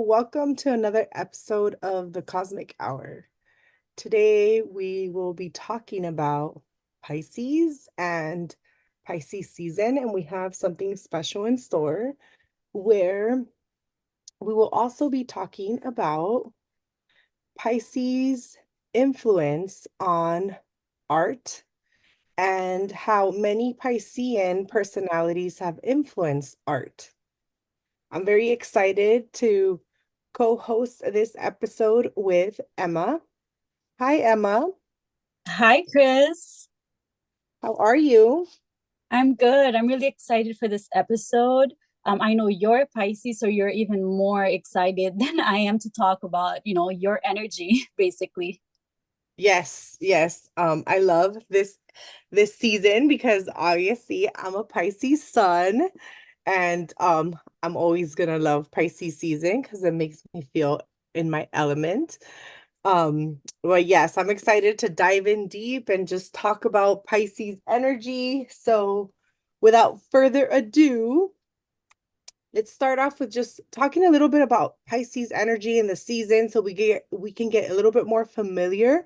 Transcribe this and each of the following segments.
welcome to another episode of the Cosmic Hour. Today, we will be talking about Pisces and Pisces season, and we have something special in store where we will also be talking about Pisces' influence on art and how many Piscean personalities have influenced art. I'm very excited to co-host this episode with Emma. Hi, Emma. Hi, Chris. How are you? I'm good. I'm really excited for this episode. I know you're a Pisces, so you're even more excited than I am to talk about, your energy, basically. Yes, yes. I love this season because obviously I'm a Pisces sun, and I'm always gonna love Pisces season because it makes me feel in my element. Well, yes, I'm excited to dive in deep and just talk about Pisces energy. So, without further ado, let's start off with just talking a little bit about Pisces energy in the season so we can get a little bit more familiar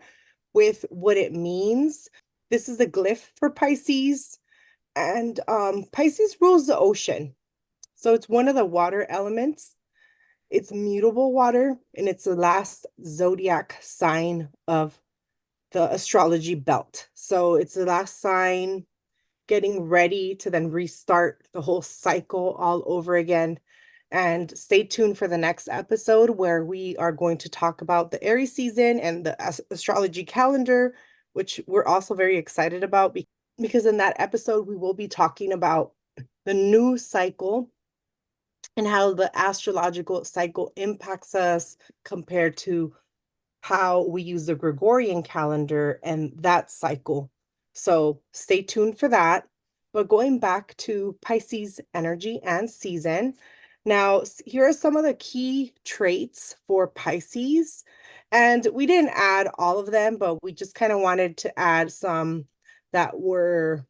with what it means. This is a glyph for Pisces, and Pisces rules the ocean. So it's one of the water elements. It's mutable water, and it's the last zodiac sign of the astrology belt. So it's the last sign getting ready to then restart the whole cycle all over again. And stay tuned for the next episode where we are going to talk about the Aries season and the astrology calendar, which we're also very excited about because in that episode, we will be talking about the new cycle and how the astrological cycle impacts us compared to how we use the Gregorian calendar and that cycle. So stay tuned for that. But going back to Pisces energy and season, now here are some of the key traits for Pisces. And we didn't add all of them, but we just kind of wanted to add some that were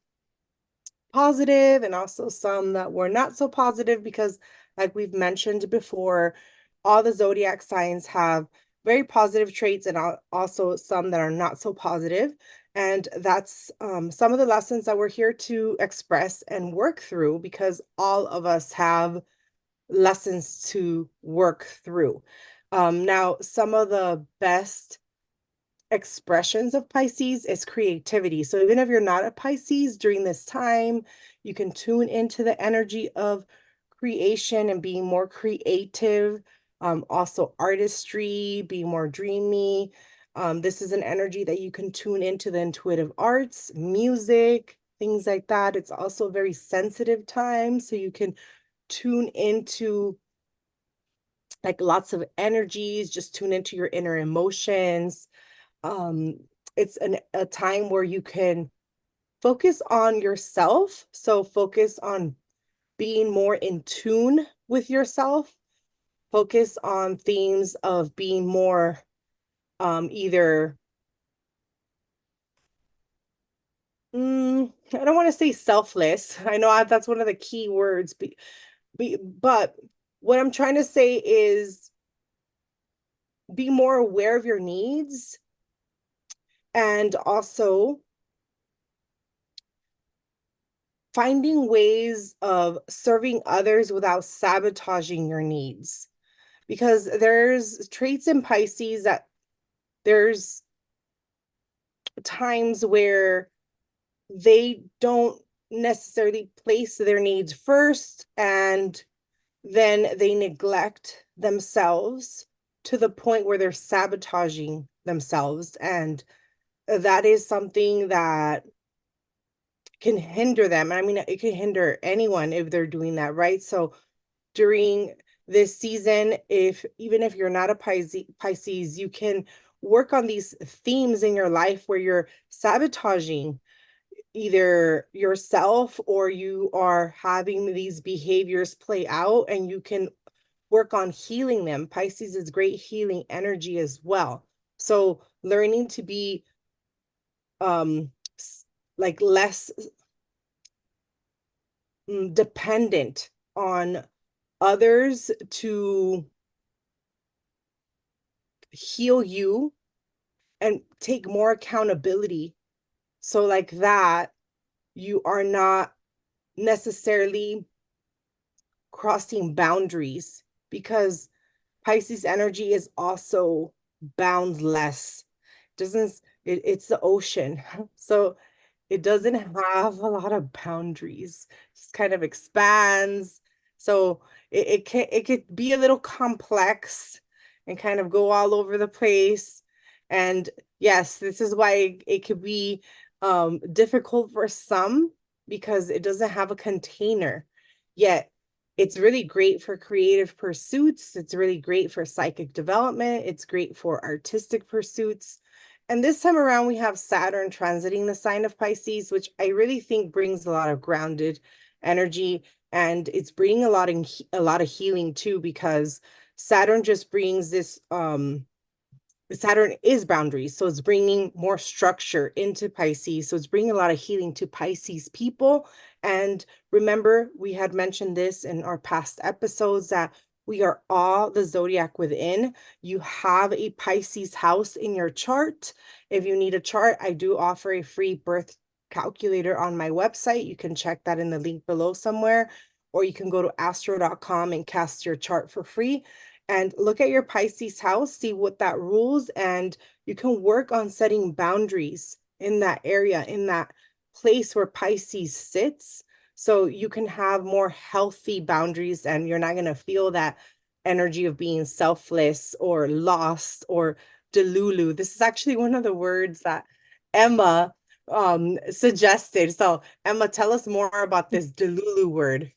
positive and also some that were not so positive because, like we've mentioned before, all the zodiac signs have very positive traits and also some that are not so positive. And that's some of the lessons that we're here to express and work through because all of us have lessons to work through. Now, some of the best expressions of Pisces is creativity. So even if you're not a Pisces during this time, you can tune into the energy of creation and being more creative. Also artistry, being more dreamy. This is an energy that you can tune into the intuitive arts, music, things like that. It's also a very sensitive time, so you can tune into like lots of energies, just tune into your inner emotions. um it's a time where you can focus on yourself, so focus on being more in tune with yourself, focus on themes of being more either I don't want to say selfless. I know that's one of the key words, but what I'm trying to say is be more aware of your needs and also finding ways of serving others without sabotaging your needs. Because there's traits in Pisces that there's times where they don't necessarily place their needs first and then they neglect themselves to the point where they're sabotaging themselves. And that is something that can hinder them. I mean, it can hinder anyone if they're doing that, right? So during this season, if even if you're not a Pisces, you can work on these themes in your life where you're sabotaging either yourself or you are having these behaviors play out, and you can work on healing them. Pisces is great healing energy as well. So learning to be um like less dependent on others to heal you and take more accountability. So like that, you are not necessarily crossing boundaries because Pisces energy is also boundless. Doesn't it's the ocean. So it doesn't have a lot of boundaries. Just kind of expands. So it could be a little complex and kind of go all over the place. And yes, this is why it could be difficult for some because it doesn't have a container. Yet it's really great for creative pursuits. It's really great for psychic development. It's great for artistic pursuits. And this time around, we have Saturn transiting the sign of Pisces, which I really think brings a lot of grounded energy. And it's bringing a lot of healing too, because Saturn just brings this Saturn is boundaries. So it's bringing more structure into Pisces. So it's bringing a lot of healing to Pisces people. And remember, we had mentioned this in our past episodes that we are all the zodiac within. You have a Pisces house in your chart. If you need a chart, I do offer a free birth calculator on my website. You can check that in the link below somewhere, or you can go to astro.com and cast your chart for free and look at your Pisces house, see what that rules, and you can work on setting boundaries in that area, in that place where Pisces sits. So you can have more healthy boundaries and you're not going to feel that energy of being selfless or lost or delulu. This is actually one of the words that Emma suggested. So Emma, tell us more about this delulu word.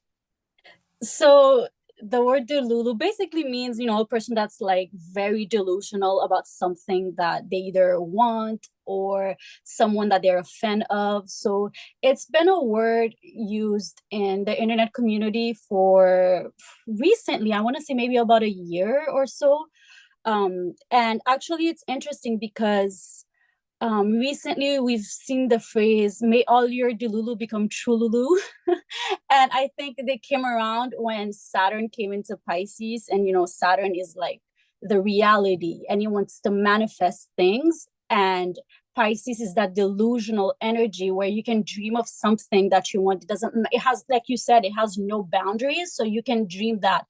So the word delulu basically means, a person that's like very delusional about something that they either want or someone that they're a fan of. So it's been a word used in the internet community for recently, I want to say maybe about a year or so. And actually, it's interesting because recently we've seen the phrase, may all your delulu become trululu. And I think they came around when Saturn came into Pisces, and Saturn is like the reality and he wants to manifest things. And Pisces is that delusional energy where you can dream of something that you want. It has, like you said, it has no boundaries. So you can dream that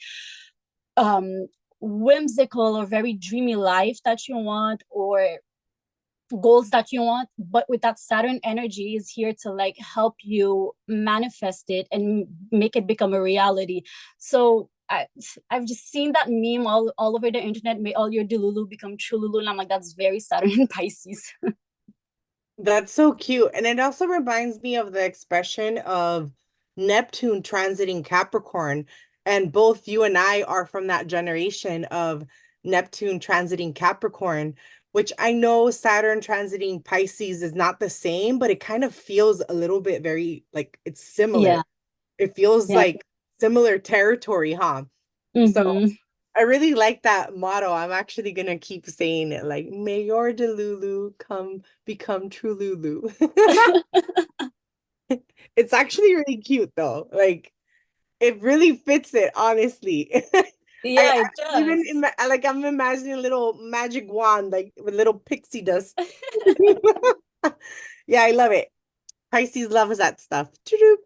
um whimsical or very dreamy life that you want, or goals that you want, but with that Saturn energy is here to like help you manifest it and make it become a reality. So I've just seen that meme all over the internet, may all your delulu become trululu, and I'm like, that's very Saturn and Pisces. That's so cute. And it also reminds me of the expression of Neptune transiting Capricorn. And both you and I are from that generation of Neptune transiting Capricorn, which I know Saturn transiting Pisces is not the same, but it kind of feels a little bit very like it's Yeah, similar. It feels yeah. like similar territory, huh? So Mm-hmm. I really like that motto. I'm actually gonna keep saying it like, may your Delulu come become true Lulu. It's actually really cute though. Like it really fits it, honestly. Yeah, I it even does. like I'm imagining a little magic wand, like with little pixie dust. Yeah, I love it. Pisces loves that stuff. Choo-choo.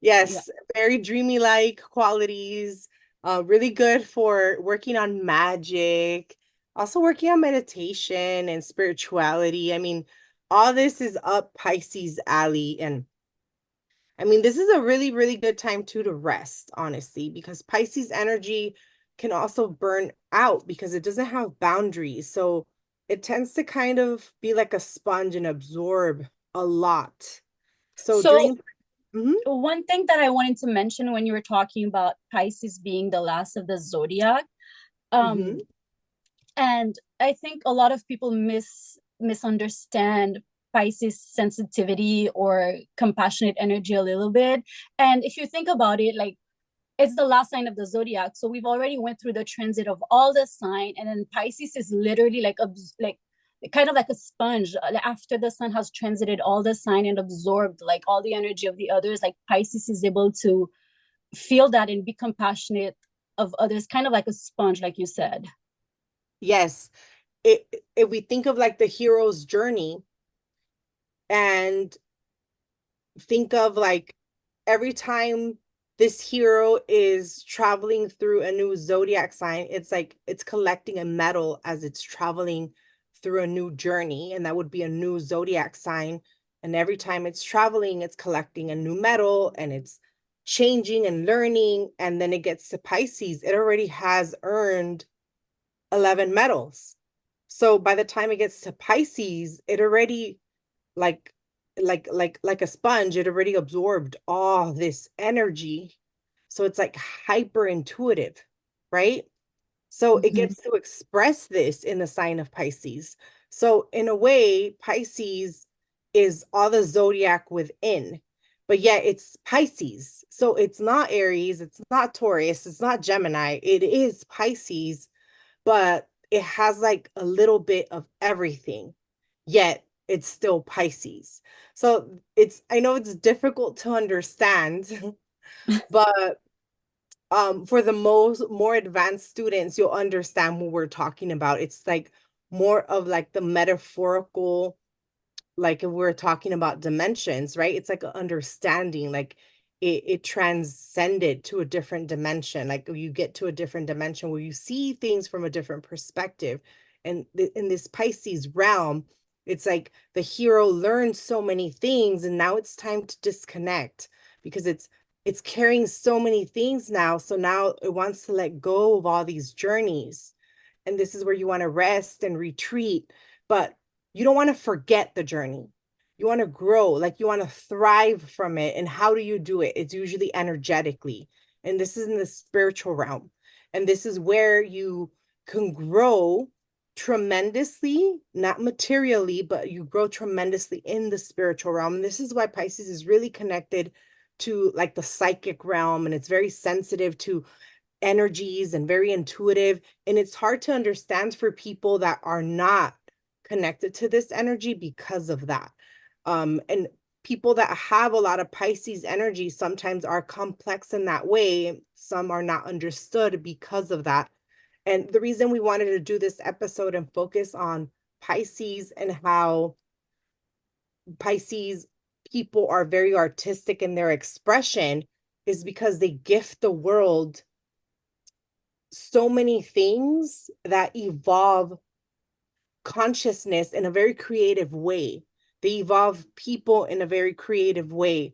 Yeah. Yes, very dreamy like qualities. Really good for working on magic, also working on meditation and spirituality. I mean, all this is up Pisces alley. And I mean, this is a really, really good time too to rest, honestly, because Pisces energy can also burn out because it doesn't have boundaries. So it tends to kind of be like a sponge and absorb a lot. So So during Mhm, one thing that I wanted to mention when you were talking about Pisces being the last of the zodiac, um, mhm. and I think a lot of people misunderstand Pisces sensitivity or compassionate energy a little bit. And if you think about it, like, it's the last sign of the zodiac, so we've already went through the transit of all the sign, and then Pisces is literally like kind of like a sponge. After the sun has transited all the sign and absorbed like all the energy of the others, like Pisces is able to feel that and be compassionate of others, kind of like a sponge, like you said. Yes. it if we think of like the hero's journey and think of like every time this hero is traveling through a new zodiac sign, it's like it's collecting a medal as it's traveling through a new journey, and that would be a new zodiac sign. And every time it's traveling, it's collecting a new medal and it's changing and learning. And then it gets to Pisces, it already has earned 11 medals. So by the time it gets to Pisces, it already like like a sponge, it already absorbed all this energy. So it's like hyper intuitive, right? So it Mhm. gets to express this in the sign of Pisces. So in a way, Pisces is all the zodiac within, but yet it's Pisces. So it's not Aries, it's not Taurus, it's not Gemini. It is Pisces, but it has like a little bit of everything, yet it's still Pisces. So it's, I know it's difficult to understand, but for the most more advanced students, you'll understand what we're talking about. It's like more of like the metaphorical, like if we're talking about dimensions, right? It's like an understanding, like it transcended to a different dimension. Like you get to a different dimension where you see things from a different perspective. And in this Pisces realm, it's like the hero learned so many things, and now it's time to disconnect because it's carrying so many things now. So now it wants to let go of all these journeys. And this is where you want to rest and retreat. But you don't want to forget the journey. You want to grow, like you want to thrive from it. And how do you do it? It's usually energetically. And this is in the spiritual realm. And this is where you can grow tremendously, not materially, but you grow tremendously in the spiritual realm. And this is why Pisces is really connected to like the psychic realm, and it's very sensitive to energies and very intuitive. And it's hard to understand for people that are not connected to this energy because of that. And people that have a lot of Pisces energy sometimes are complex in that way. Some are not understood because of that. And the reason we wanted to do this episode and focus on Pisces and how Pisces people are very artistic in their expression is because they gift the world so many things that evolve consciousness in a very creative way. They evolve people in a very creative way.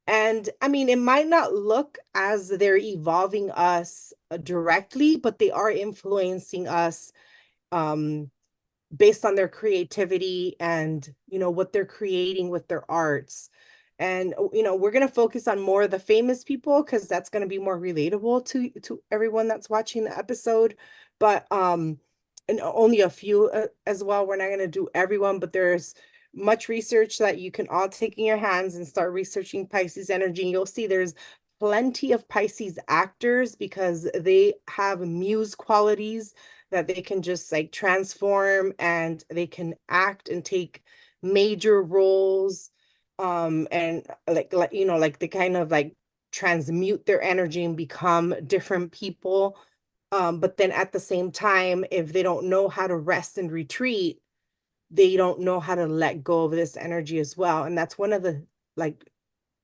And I mean, it might not look as they're evolving us directly, but they are influencing us um, based on their creativity and what they're creating with their arts. And we're going to focus on more of the famous people because that's going to be more relatable to everyone that's watching the episode. But and only a few as well. We're not going to do everyone, but there's much research that you can all take in your hands and start researching Pisces energy, and you'll see there's plenty of Pisces actors because they have muse qualities that they can just like transform, and they can act and take major roles, and like like they kind of like transmute their energy and become different people. But then at the same time, if they don't know how to rest and retreat, they don't know how to let go of this energy as well. And that's one of the like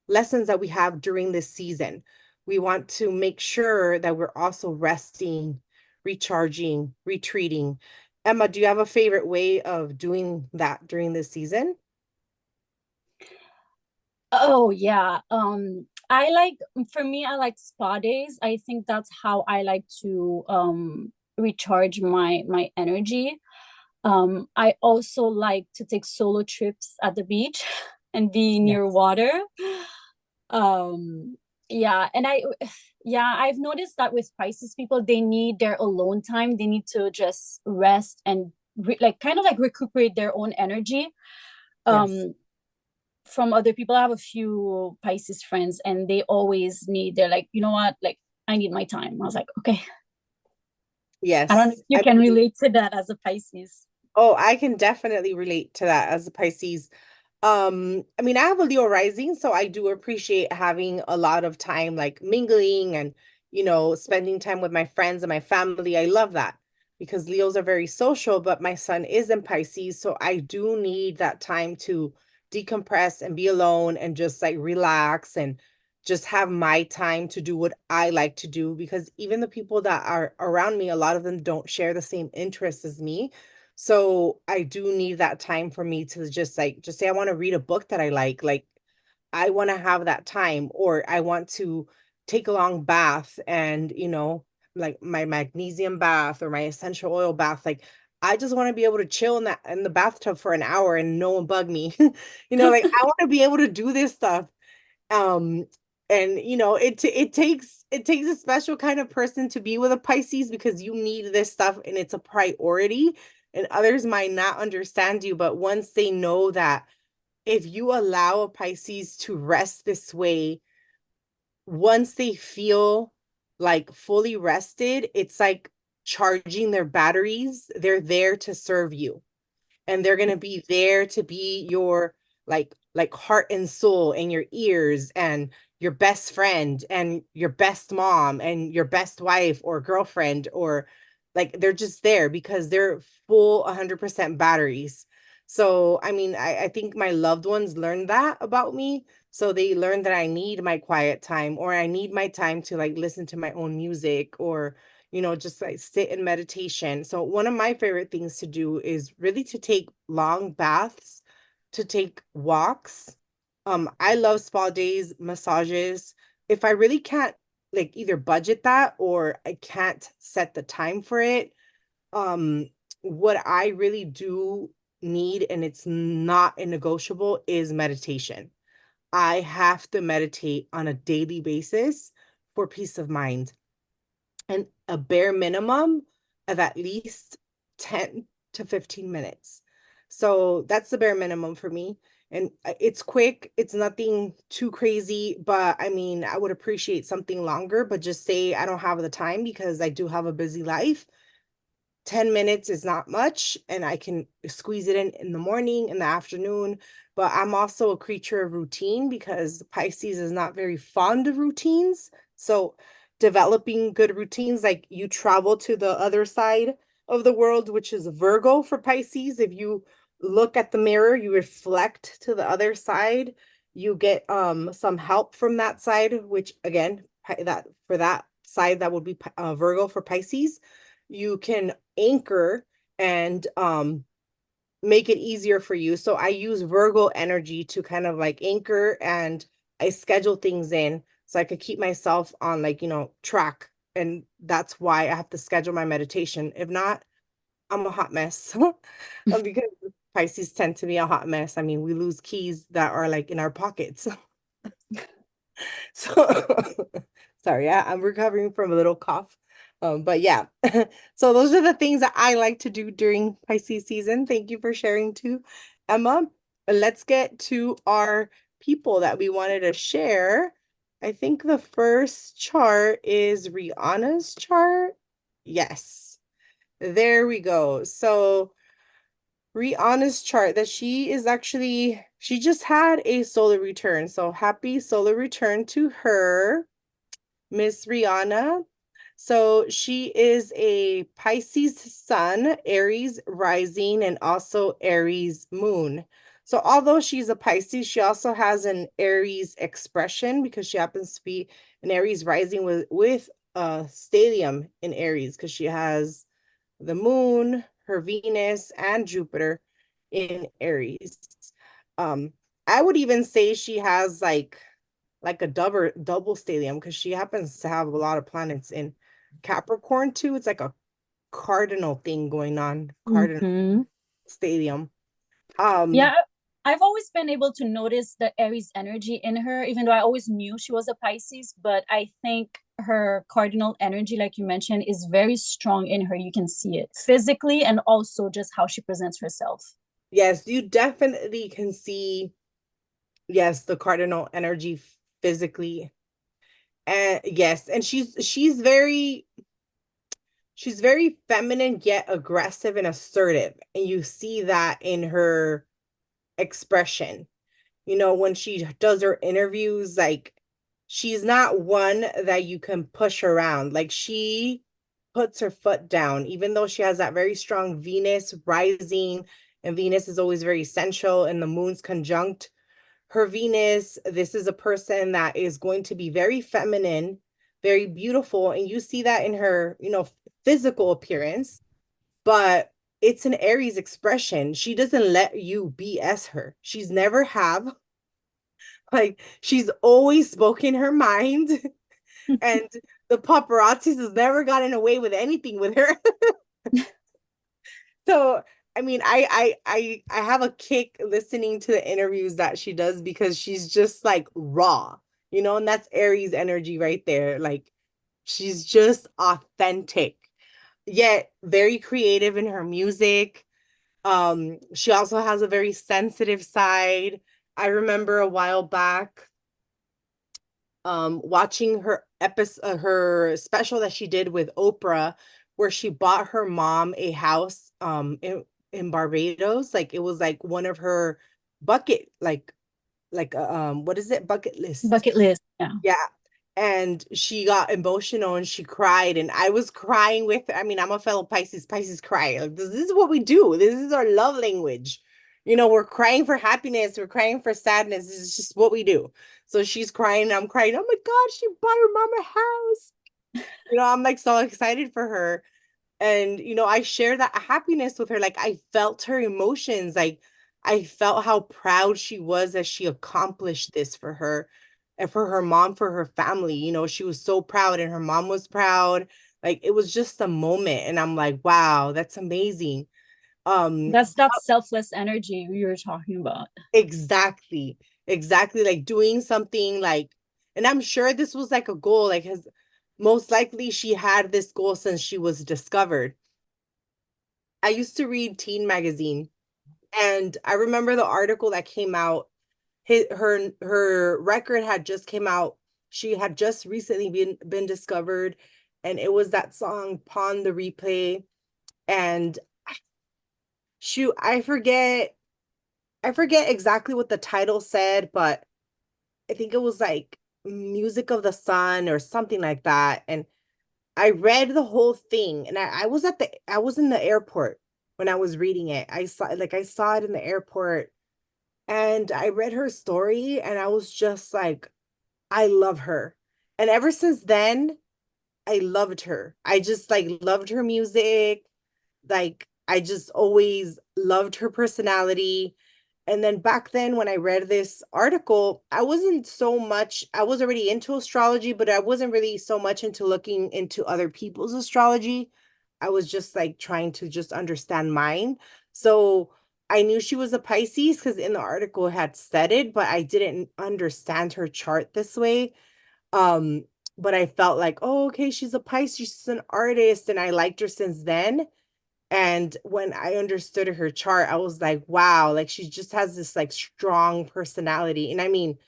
lessons that we have during this season. We want to make sure that we're also resting, recharging, retreating. Emma, do you have a favorite way of doing that during this season? Oh yeah. I like, for me, I like spa days. I think that's how I like to recharge my energy. I also like to take solo trips at the beach and be near Yes. water. Um yeah, and yeah, I've noticed that with Pisces people, they need their alone time. They need to just rest and like kind of like recuperate their own energy. Yes. Um from other people, I have a few Pisces friends and they always need, they're like, you know what, like I need my time. I was like, okay. I don't know Yes. if you I can mean, relate to that as a Pisces. oh, I can definitely relate to that as a Pisces. I mean, I have a Leo rising, so I do appreciate having a lot of time like mingling and spending time with my friends and my family. I love that. because Leos are very social, but my sun is in Pisces. So I do need that time to decompress and be alone and just like relax and just have my time to do what I like to do. Because even the people that are around me, a lot of them don't share the same interests as me. So I do need that time for me to just say I want to read a book that I like I want to have that time, or I want to take a long bath and, like my magnesium bath or my essential oil bath. Like I just want to be able to chill in the bathtub for an hour and no one bug me. Like I want to be able to do this stuff. Um, and it takes a special kind of person to be with a Pisces, because you need this stuff and it's a priority. And others might not understand you, but once they know that if you allow a Pisces to rest this way, once they feel like fully rested, it's like charging their batteries. They're there to serve you, and they're going to be there to be your like heart and soul and your ears and your best friend and your best mom and your best wife or girlfriend, or like they're just there because they're full 100% batteries. So I mean, I think my loved ones learned that about me. So they learned that I need my quiet time, or I need my time to like listen to my own music, or just like sit in meditation. So one of my favorite things to do is really to take long baths, to take walks. I love spa days, massages. If I really can't like either budget that or I can't set the time for it, um, what I really do need, and it's not a negotiable, is meditation. I have to meditate on a daily basis for peace of mind, and a bare minimum of at least 10 to 15 minutes. So that's the bare minimum for me. And it's quick, it's nothing too crazy, but I mean, I would appreciate something longer, but just say I don't have the time because I do have a busy life. 10 minutes is not much, and I can squeeze it in the morning, in the afternoon. But I'm also a creature of routine because Pisces is not very fond of routines. So developing good routines, like you travel to the other side of the world, which is Virgo for Pisces. If you look at the mirror, you reflect to the other side, you get some help from that side, which again, that for that side, that would be Virgo for Pisces. You can anchor and make it easier for you. So I use Virgo energy to kind of like anchor, and I schedule things in so I could keep myself on like, track. And that's why I have to schedule my meditation. If not, I'm a hot mess. Because Pisces tend to be a hot mess. I mean, we lose keys that are like in our pockets. So sorry, I'm recovering from a little cough. But yeah, so those are the things that I like to do during Pisces season. Thank you for sharing too, Emma. Let's get to our people that we wanted to share. I think the first chart is Rihanna's chart. Yes, there we go. So Rihanna's chart, that she just had a solar return. So happy solar return to her, Miss Rihanna. So she is a Pisces sun, Aries rising, and also Aries moon. So although she's a Pisces, she also has an Aries expression because she happens to be an Aries rising with a stellium in Aries, because she has the moon, her Venus, and Jupiter in Aries. Um, I would even say she has like a double stellium, because she happens to have a lot of planets in Capricorn too. It's like a cardinal thing going on, cardinal Mm-hmm. stellium. Um, Yeah, I've always been able to notice the Aries energy in her, even though I always knew she was a Pisces. But I think her cardinal energy, like you mentioned, is very strong in her. You can see it physically and also just how she presents herself. yes, you definitely can see, yes, the cardinal energy physically. And yes, and she's very feminine yet aggressive and assertive. And you see that in her expression. When she does her interviews, like she's not one that you can push around. Like puts her foot down, even though she has that very strong Venus rising, and Venus is always very central, and the moon's conjunct her Venus. This is a person that is going to be very feminine, very beautiful, and you see that in her, physical appearance, but it's an Aries expression. She doesn't let you BS her. She's never have. Like, she's always spoken her mind, and the paparazzis has never gotten away with anything with her. So, I mean, I have a kick listening to the interviews that she does because she's just like raw, and that's Aries energy right there. Like, she's just authentic, yet very creative in her music. She also has a very sensitive side. I remember a while back watching her special that she did with Oprah, where she bought her mom a house in Barbados. Like, it was like one of her bucket, what is it, bucket list. Bucket list. Yeah. Yeah. And she got emotional and she cried, and I was crying with her. I mean, I'm a fellow Pisces. Pisces cry. Like, this is what we do. This is our love language. We're crying for happiness, we're crying for sadness. It's just what we do. So she's crying, and I'm crying. Oh my God, she bought her mom a house. I'm like so excited for her. And I share that happiness with her. Like, I felt her emotions. Like, I felt how proud she was as she accomplished this for her and for her mom, for her family. She was so proud, and her mom was proud. Like, it was just a moment, and I'm like, wow, that's amazing. um That's that selfless energy you were talking about. exactly, exactly, like doing something, like, and I'm sure this was like a goal, like, has most likely she had this goal since she was discovered. I used to read teen magazine, and I remember the article that came out. Her record had just came out. She had just recently been discovered, and it was that song Pawn the Replay. And shoot, I forget exactly what the title said, but I think it was like Music of the Sun or something like that. And I read the whole thing, and I was in the airport when I was reading it. I saw it in the airport, and I read her story, and I was just like, I love her. And ever since then, I loved her. I just like loved her music. Like, I just always loved her personality. And then back then, when I read this article, I was already into astrology, but I wasn't really so much into looking into other people's astrology. I was just like trying to just understand mine. So I knew she was a Pisces because in the article it had said it, but I didn't understand her chart this way. Um, but I felt like, oh, okay, she's a Pisces, she's an artist, and I liked her since then. And when I understood her chart, I was like, wow, like, she just has this like strong personality. And I mean,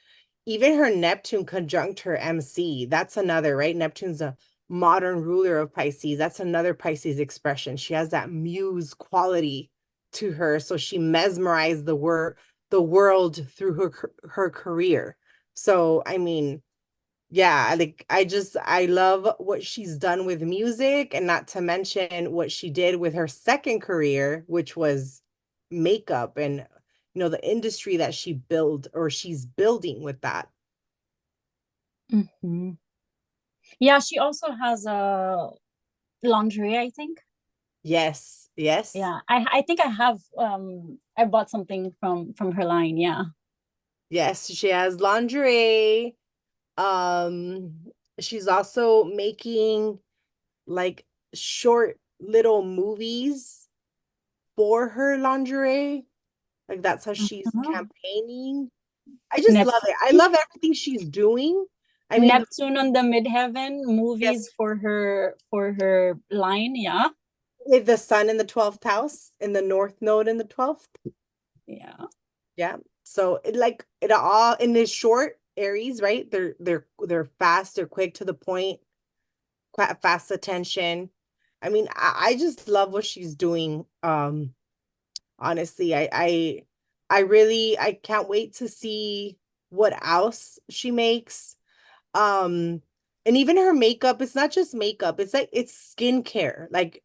even her Neptune conjunct her MC, that's another, right? Neptune's a modern ruler of Pisces. That's another Pisces expression. She has that muse quality to her. So she mesmerized the world through her career. So I mean, yeah, like, I love what she's done with music, and not to mention what she did with her second career, which was makeup, and the industry that she's building with that. Mm-hmm. Yeah, she also has a lingerie, I think. Yes, yes, Yeah, I think I have I bought something from her line. Yeah. yes, she has lingerie. Um, she's also making like short little movies for her lingerie. Like, that's how she's Uh-huh. campaigning. I just love it. I Neptune. love everything she's doing. I mean, Neptune on the midheaven yes, movies for her line. Yeah. with the sun in the 12th house, in the north node in the 12th. Yeah. Yeah. So it all in this short Aries, right? They're fast, they're quick to the point, quite fast attention. I mean, I just love what she's doing. Honestly, I can't wait to see what else she makes. Um, And even her makeup, it's not just makeup, it's like it's skincare. Like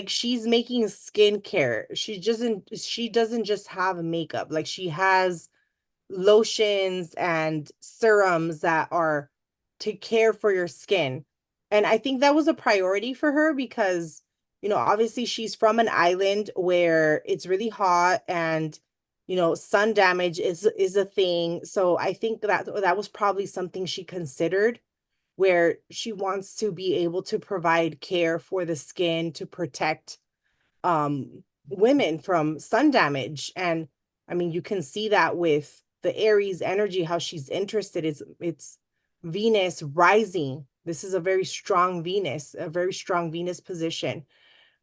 she's making skincare. She doesn't just have makeup. Like she has lotions and serums that are to care for your skin. And I think that was a priority for her because, obviously she's from an island where it's really hot and, sun damage is a thing. So I think that was probably something she considered where she wants to be able to provide care for the skin to protect women from sun damage. And I mean, you can see that with the Aries energy, how she's interested. It's Venus rising. This is a very strong Venus, a very strong Venus position,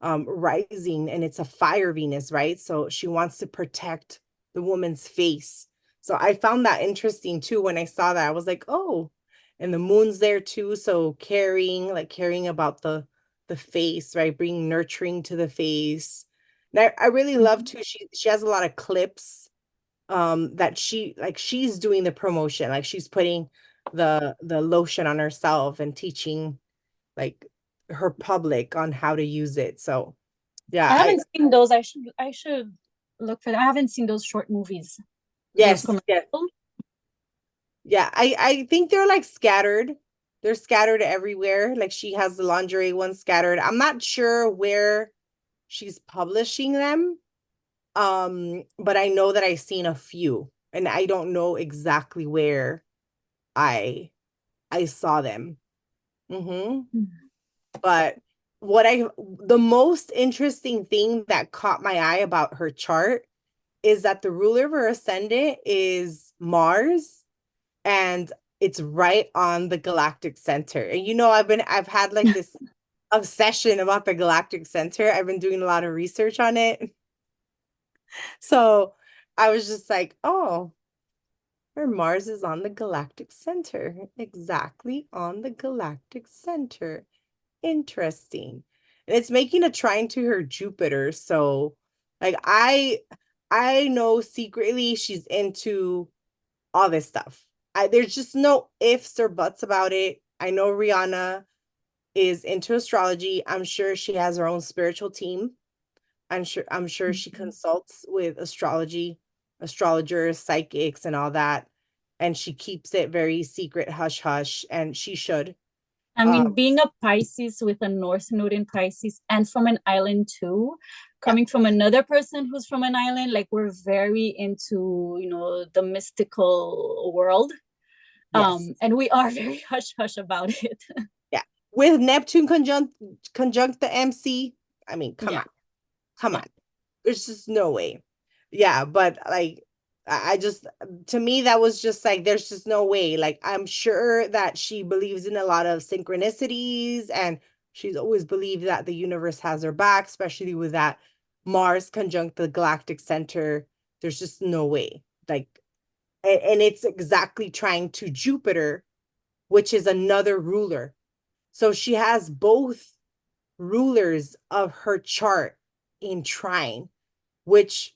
rising, and it's a fire Venus, right? So she wants to protect the woman's face. So I found that interesting too when I saw that. I was like, oh, and the moon's there too. So caring about the face, right? Bringing nurturing to the face. And I really love too. She has a lot of clips that she's doing the promotion. Like she's putting the lotion on herself and teaching like her public on how to use it. So yeah, I haven't seen those. I should look for them. I haven't seen those short movies, those yes, yes. commercials. Yeah, I think they're like scattered. They're scattered everywhere. Like she has the lingerie one scattered. I'm not sure where she's publishing them. But I know that I've seen a few and I don't know exactly where I I saw them. Mm-hmm. But the most interesting thing that caught my eye about her chart is that the ruler of her ascendant is Mars and it's right on the galactic center. And I've had like this obsession about the galactic center. I've been doing a lot of research on it. So I was just like, oh, her Mars is on the galactic center, exactly on the galactic center. Interesting. And it's making a trine to her Jupiter. So like I know secretly she's into all this stuff. There's just no ifs or buts about it. I know Rihanna is into astrology. I'm sure she has her own spiritual team. I'm sure she consults with astrologers, psychics, and all that. And she keeps it very secret, hush hush, and she should. I mean, Um, being a Pisces with a North Node in Pisces and from an island too, yeah, coming from another person who's from an island, like we're very into, the mystical world. yes, And we are very hush hush about it. yeah. With Neptune conjunct the MC, I mean, come Yeah. on, come Yeah. on. There's just no way. Yeah, but like I just to me that was just like there's just no way. Like I'm sure that she believes in a lot of synchronicities and she's always believed that the universe has her back, especially with that Mars conjunct the galactic center. There's just no way. Like and it's exactly trying to Jupiter, which is another ruler. So she has both rulers of her chart in trine, which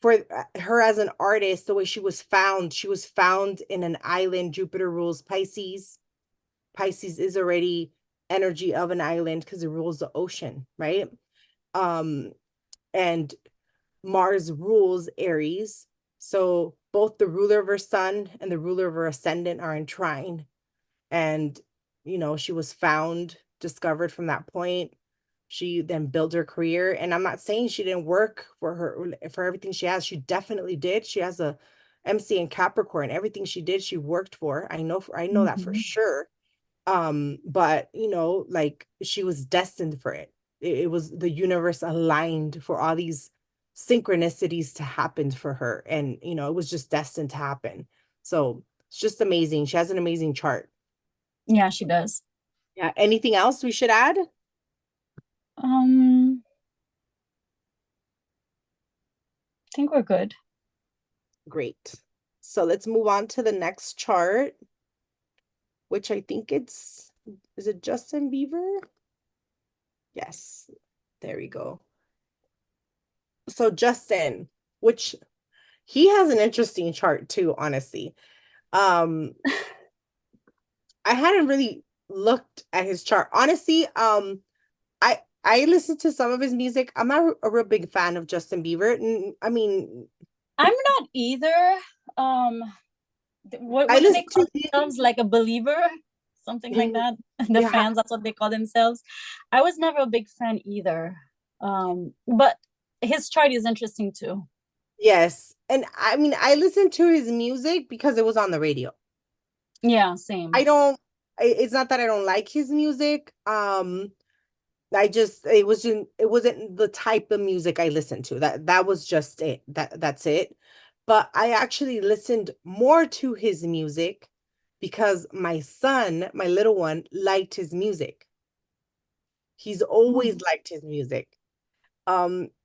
for her as an artist, the way she was found in an island. Jupiter rules Pisces. Pisces is already energy of an island because it rules the ocean, right? Um, and Mars rules Aries. So both the ruler of her sun and the ruler of her ascendant are in trine. And, she was found, discovered from that point. She then built her career. And I'm not saying she didn't work for everything she has. She definitely did. She has a MC in Capricorn. Everything she did, she worked for. I know that for Mhm. sure. But like she was destined for it. It was the universe aligned for all these synchronicities to happen for her. And it was just destined to happen. So it's just amazing. She has an amazing chart. Yeah, she does. Yeah. Anything else we should add? I think we're good. Great. So let's move on to the next chart, which I think is it Justin Bieber? Yes. There we go. So Justin, which he has an interesting chart too, honestly. Um, I hadn't really looked at his chart. Honestly, I listened to some of his music. I'm not a real big fan of Justin Bieber. I mean, I'm not either. Um, I what do they listened call to him. themselves? Like a believer, something like that. The Yeah, fans, that's what they call themselves. I was never a big fan either. But his chart is interesting too. yes. And I mean, I listened to his music because it was on the radio. Yeah, I same. don't, it's not that I don't like his music. I just it wasn't the type of music I listened to. That was just it. That's it. But I actually listened more to his music because my son, my little one, liked his music. He's always Mm. liked his music.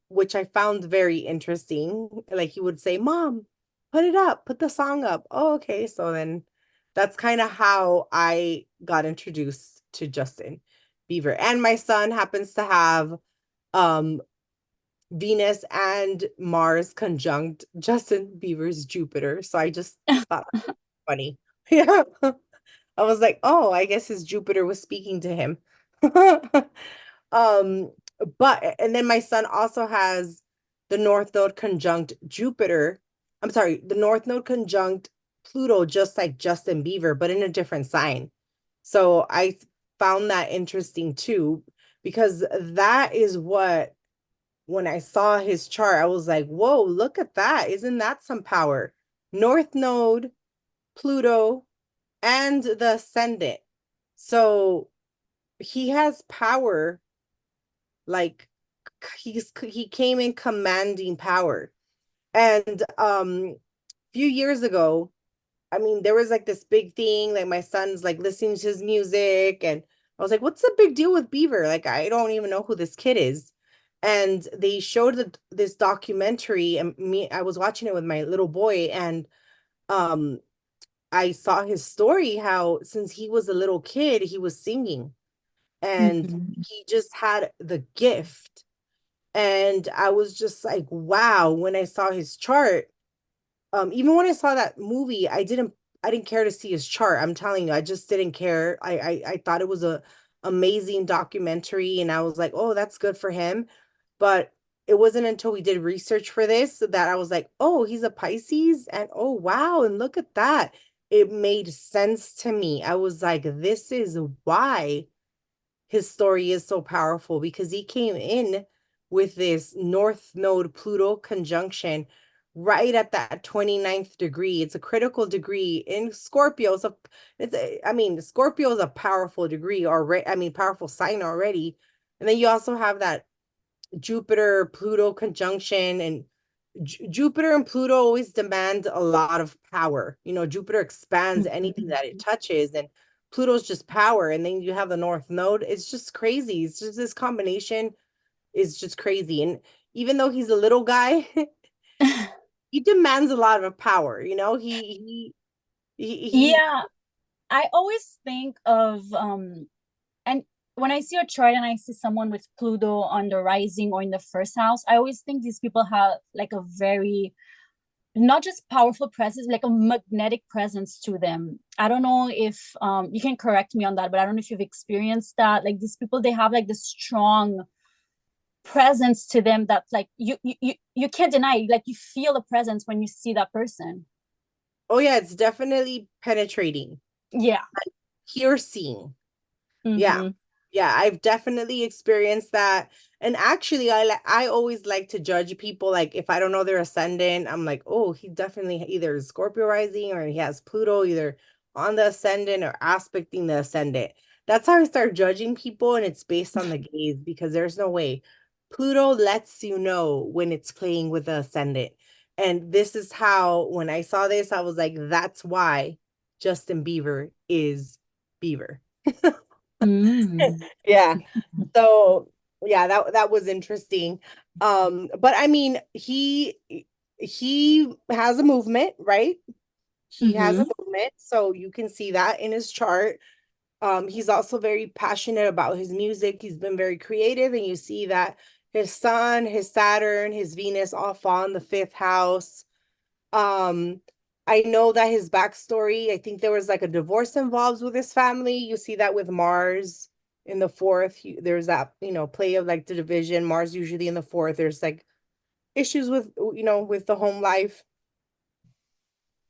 Which I found very interesting. Like he would say, "Mom, put it up, put the song up." Oh, okay. So then that's kind of how I got introduced to Justin Bieber. And my son happens to have um Venus and Mars conjunct Justin Bieber's Jupiter. So I just thought funny. Yeah. I was like, "Oh, I guess his Jupiter was speaking to him." Um, but and then my son also has the North Node conjunct Jupiter. I'm sorry, the North Node conjunct Pluto, just like Justin Bieber, but in a different sign. So I found that interesting too, because that is what when I saw his chart, I was like, whoa, look at that. Isn't that some power? North Node, Pluto, and the ascendant. So he has power, like he came in commanding power. And few years ago, I mean, there was like this big thing, like my son's like listening to his music, and I was like, what's the big deal with Bieber? Like, I don't even know who this kid is. And they showed this documentary, and I was watching it with my little boy, and um, I saw his story, how since he was a little kid, he was singing, and Mhm. he just had the gift. And I was just like, wow, when I saw his chart, even when I saw that movie, I didn't care to see his chart. I'm telling you, I just didn't care. I thought it was a amazing documentary, and I was like, oh, that's good for him. But it wasn't until we did research for this that I was like, oh, he's a Pisces, and oh wow, and look at that. It made sense to me. I was like, this is why his story is so powerful, because he came in with this North Node Pluto conjunction right at that 29th degree. It's a critical degree in Scorpio. So I mean, Scorpio is a powerful degree already. I mean, powerful sign already. And then you also have that Jupiter Pluto conjunction, and Jupiter and Pluto always demand a lot of power. You know, Jupiter expands anything that it Mhm. touches, and Pluto's just power. And then you have the North Node. It's just crazy. It's just this combination is just crazy. And even though he's a little guy, he demands a lot of power. You know, he Yeah, I always think of and when I see a chart and I see someone with Pluto on the rising or in the first house, I always think these people have like a very not just powerful presence, like a magnetic presence to them. I don't know if you can correct me on that, but I don't know if you've experienced that. Like these people, they have like this strong presence to them that like you can't deny. Like you feel a presence when you see that person. oh yeah, it's definitely penetrating, Yeah. piercing. Yeah. Mm-hmm. Yeah, I've definitely experienced that. And actually, I always like to judge people. Like if I don't know their ascendant, I'm like, oh, he definitely either is Scorpio rising or he has Pluto either on the ascendant or aspecting the ascendant. That's how I start judging people, and it's based on the gaze, because there's no way. Pluto lets you know when it's playing with the ascendant. And this is how, when I saw this, I was like, that's why Justin Bieber is Bieber. Mm. Yeah. So yeah, that was interesting. But I mean, he has a movement, right? He has a Mm-hmm. movement, so you can see that in his chart. He's also very passionate about his music. He's been very creative, and you see that his sun, his Saturn, his Venus all fall in the fifth house. Um, I know that his backstory, I think there was like a divorce involved with his family. You see that with Mars in the fourth. There's that, play of like the division. Mars usually in the fourth. There's like issues with, with the home life.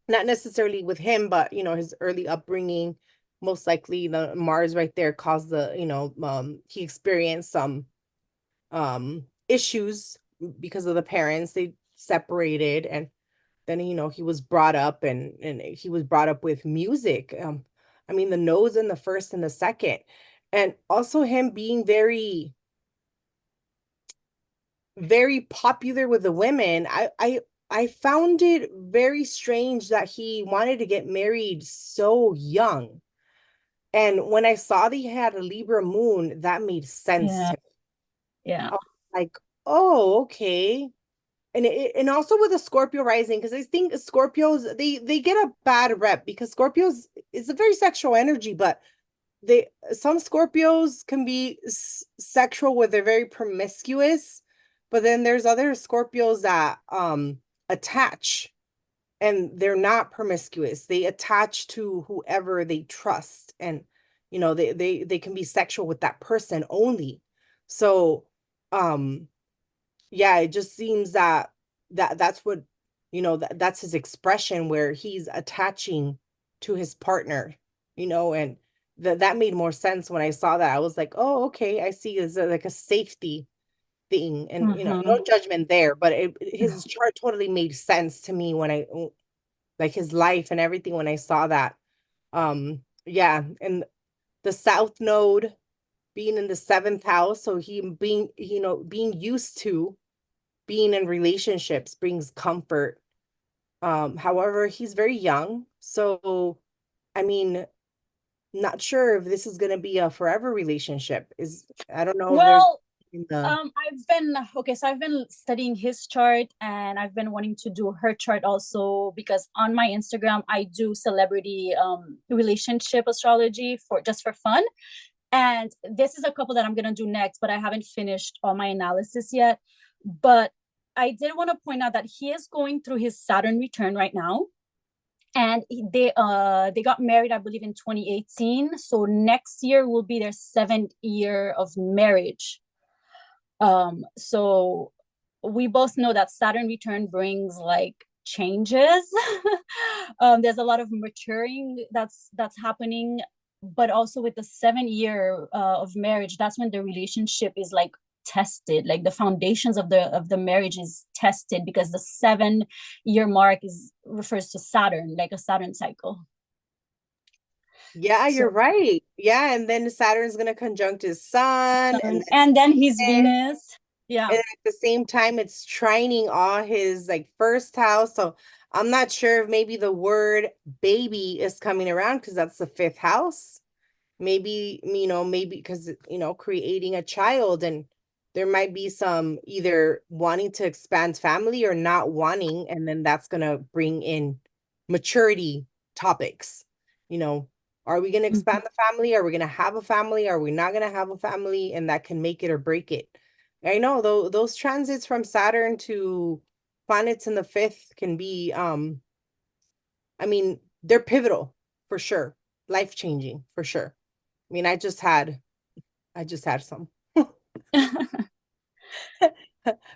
Not necessarily with him, but his early upbringing. Most likely the Mars right there caused he experienced some issues because of the parents. They separated, and then he was brought up, and he was brought up with music. I mean, the nose in the first and the second, and also him being very, very popular with the women. I found it very strange that he wanted to get married so young. And when I saw that he had a Libra moon, that made sense Yeah, to me. yeah, I was like, oh, okay. And also with a Scorpio rising, because I think Scorpios, they get a bad rep because Scorpios is a very sexual energy, but they some Scorpios can be sexual where they're very promiscuous, but then there's other Scorpios that attach, and they're not promiscuous. They attach to whoever they trust, and they can be sexual with that person only. So yeah, it just seems that that's what, that's his expression, where he's attaching to his partner, and that made more sense when I saw that. I was like, oh, okay, I see. It's like a safety thing, and uh-huh. no judgment there, but his chart totally made sense to me when I like his life and everything when I saw that. Yeah, and the South Node being in the seventh house, so he being, being used to being in relationships brings comfort. However, he's very young, so I mean, not sure if this is going to be a forever relationship. I don't know if there's Well, in the I've been okay, so I've been studying his chart and I've been wanting to do her chart also because on my Instagram I do celebrity relationship astrology for just for fun. And this is a couple that I'm gonna do next, but I haven't finished all my analysis yet. But I did want to point out that he is going through his Saturn return right now. And they got married, I believe, in 2018. So next year will be their 7th year of marriage. So we both know that Saturn return brings like changes. There's a lot of maturing that's happening, but also with the 7th year of marriage, that's when the relationship is like tested. Like the foundations of the marriage is tested because the 7 year mark is refers to Saturn, like a Saturn cycle. Yeah, you're So right. Yeah, and then Saturn's going to conjunct his sun, and that's and then his Venus. Venus. Yeah. And at the same time, it's trining all his like first house. So I'm not sure if maybe the word baby is coming around because that's the fifth house. Maybe, maybe because, creating a child, and there might be some either wanting to expand family or not wanting. And then that's going to bring in maturity topics. You know, are we going to expand the family? Are we going to have a family? Are we not going to have a family? And that can make it or break it. I know though those transits from Saturn to planets in the fifth can be I mean, they're pivotal for sure. Life changing for sure. I mean, I just had some.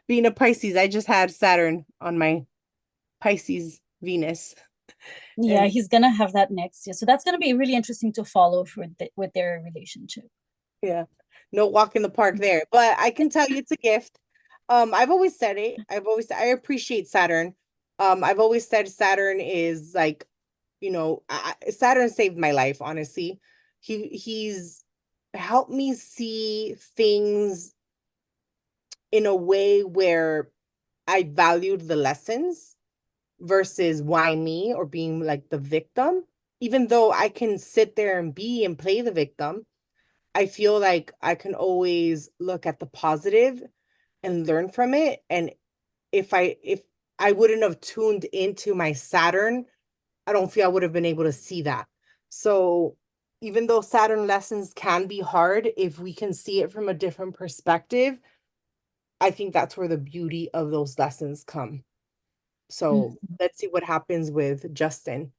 Being a Pisces, I just had Saturn on my Pisces Venus. Yeah, And he's gonna have that next year. So that's gonna be really interesting to follow with their relationship. yeah, no walk in the park there. But I can tell you it's a gift. I've always said it. I appreciate Saturn. I've always said Saturn is like, Saturn saved my life, honestly. He's helped me see things in a way where I valued the lessons versus why me, or being like the victim. Even though I can sit there and be and play the victim, I feel like I can always look at the positive and learn from it. And if I wouldn't have tuned into my Saturn, I don't feel I would have been able to see that. So even though Saturn lessons can be hard, if we can see it from a different perspective, I think that's where the beauty of those lessons come. So let's see what happens with Justin.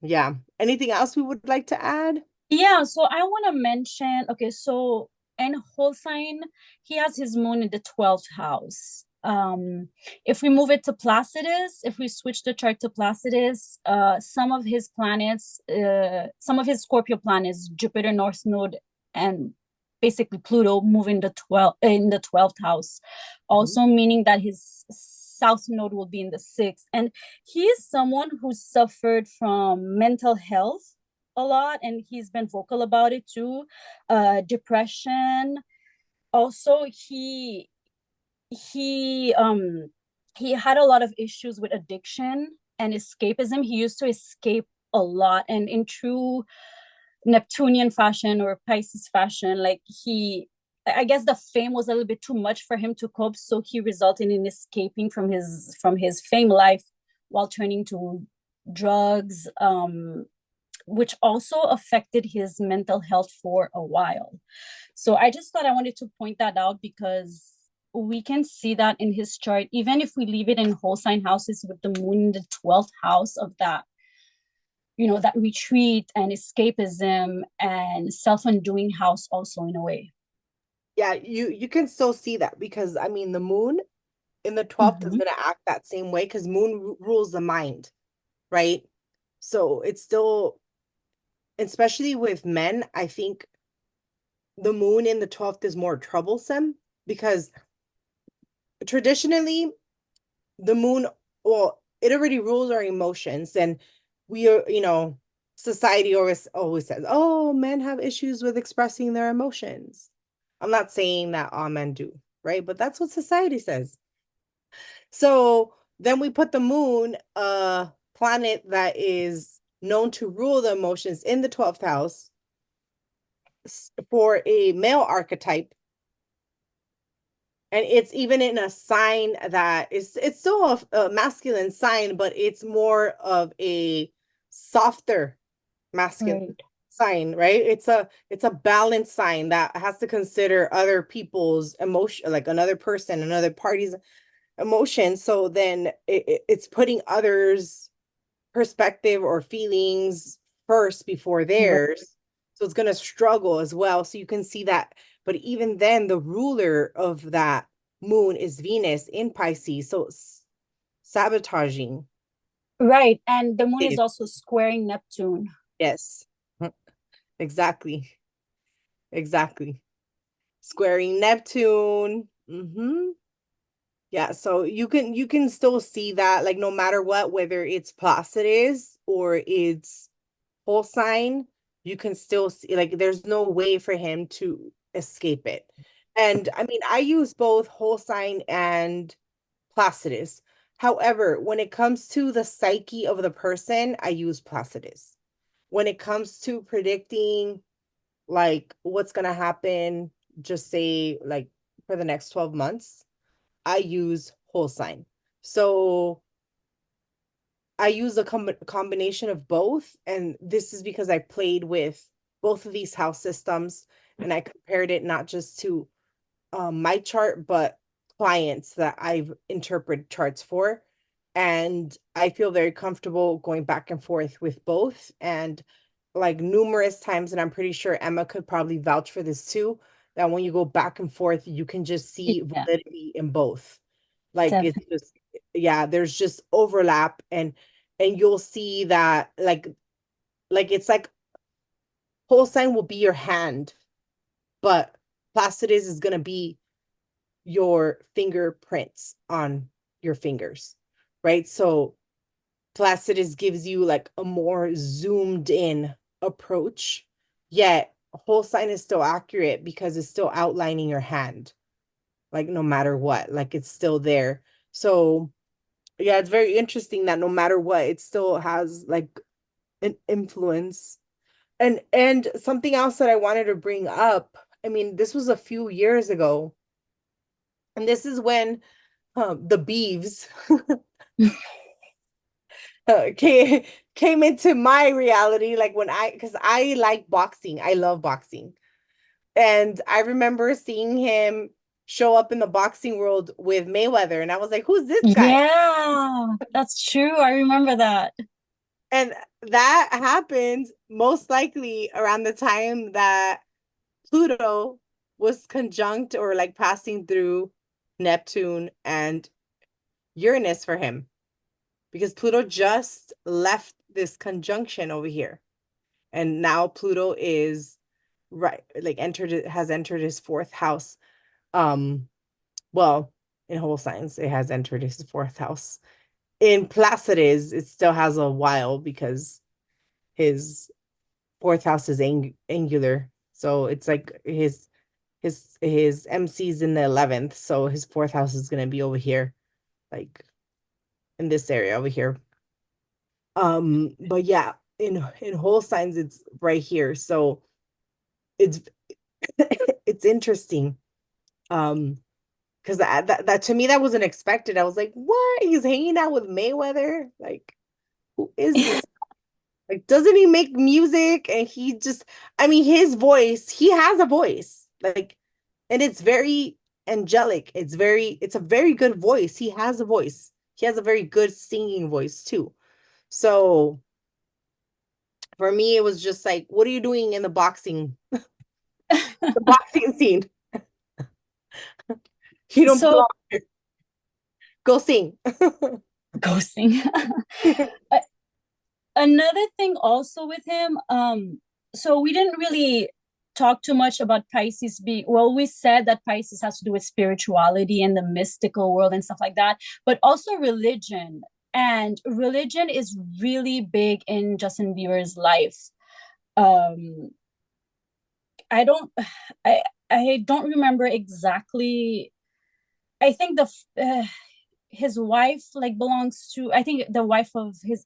Yeah. Anything else we would like to add? Yeah, so I want to mention, okay, so in whole sign, he has his moon in the 12th house. If we move it to Placidus, if we switch the chart to Placidus, some of his planets, some of his Scorpio planets, Jupiter, North Node, and basically Pluto move in the 12th house, Mhm. also meaning that his South Node will be in the 6th. And he is someone who suffered from mental health a lot, and he's been vocal about it too. Depression. Also, he he had a lot of issues with addiction and escapism. He used to escape a lot, and in true Neptunian fashion or Pisces fashion, like he, I guess the fame was a little bit too much for him to cope, so he resulted in escaping from his fame life while turning to drugs, which also affected his mental health for a while. So I just thought I wanted to point that out because we can see that in his chart, even if we leave it in whole sign houses with the moon in the 12th house of that, that retreat and escapism and self-undoing house also in a way. Yeah, you can still see that because I mean the moon in the 12th is Mm-hmm. going to act that same way because moon rules the mind, right? So it's still, especially with men, I think the moon in the 12th is more troublesome because traditionally the moon, well, it already rules our emotions, and we are, society always says, oh, men have issues with expressing their emotions. I'm not saying that all men do, right? But that's what society says. So then we put the moon, a planet that is known to rule the emotions, in the 12th house for a male archetype. And it's even in a sign that is, it's still a masculine sign, but it's more of a softer masculine Right. sign, right? It's a balanced sign that has to consider other people's emotion, like another person, another party's emotion. So then it's putting others' perspective or feelings first before Right. theirs. So it's going to struggle as well. So you can see that. But even then, the ruler of that moon is Venus in Pisces. So it's sabotaging. Right. And the moon is also squaring Neptune. Yes, exactly. Exactly. Squaring Neptune. Yeah, so you can still see that, like, no matter what, whether it's Placidus or it's whole sign, you can still see, like, there's no way for him to escape it. And I mean, I use both whole sign and Placidus. However, when it comes to the psyche of the person, I use Placidus. When it comes to predicting like what's gonna happen, just say like for the next 12 months, I use whole sign. So I use a combination of both. And this is because I played with both of these house systems and I compared it not just to my chart, but clients that I've interpreted charts for. And I feel very comfortable going back and forth with both. And like numerous times, and I'm pretty sure Emma could probably vouch for this too, that when you go back and forth, you can just see Yeah, validity in both. Like it's definitely. just, yeah, there's just overlap, and you'll see that like it's like whole sign will be your hand, but Placidus is gonna be your fingerprints on your fingers, right? So Placidus gives you like a more zoomed in approach, yet whole sign is still accurate because it's still outlining your hand, like no matter what, like it's still there. So yeah, it's very interesting that no matter what, it still has like an influence. And something else that I wanted to bring up, I mean, this was a few years ago, and this is when the Beeves came came into my reality, like when because I like boxing, I love boxing, and I remember seeing him. show up in the boxing world with Mayweather. And I was like, who's this guy? Yeah, that's true. I remember that. And that happened most likely around the time that Pluto was conjunct or like passing through Neptune and Uranus for him, because Pluto just left this conjunction over here. And now Pluto is right, like has entered his fourth house. Um, well, in whole signs, it has entered his fourth house. In Placides, it still has a while because his fourth house is angular. So it's like his MC's in the 11th. So his fourth house is gonna be over here, like in this area over here. But yeah, in whole signs, it's right here. So it's it's interesting. Because that to me that wasn't expected. I was like, what? He's hanging out with Mayweather? Like, who is this? Like, doesn't he make music? And he just, I mean, his voice, he has a voice. Like, and it's very angelic. It's a very good voice. He has a voice. He has a very good singing voice too. So for me, it was just like, what are you doing in the boxing scene? You don't So belong. Go sing. ghosting. Another thing also with him, so we didn't really talk too much about Pisces being, well, we said that Pisces has to do with spirituality and the mystical world and stuff like that, but also religion. And religion is really big in Justin Bieber's life. Um, I don't, I, I don't remember exactly. I think his wife like belongs to. I think the wife of his.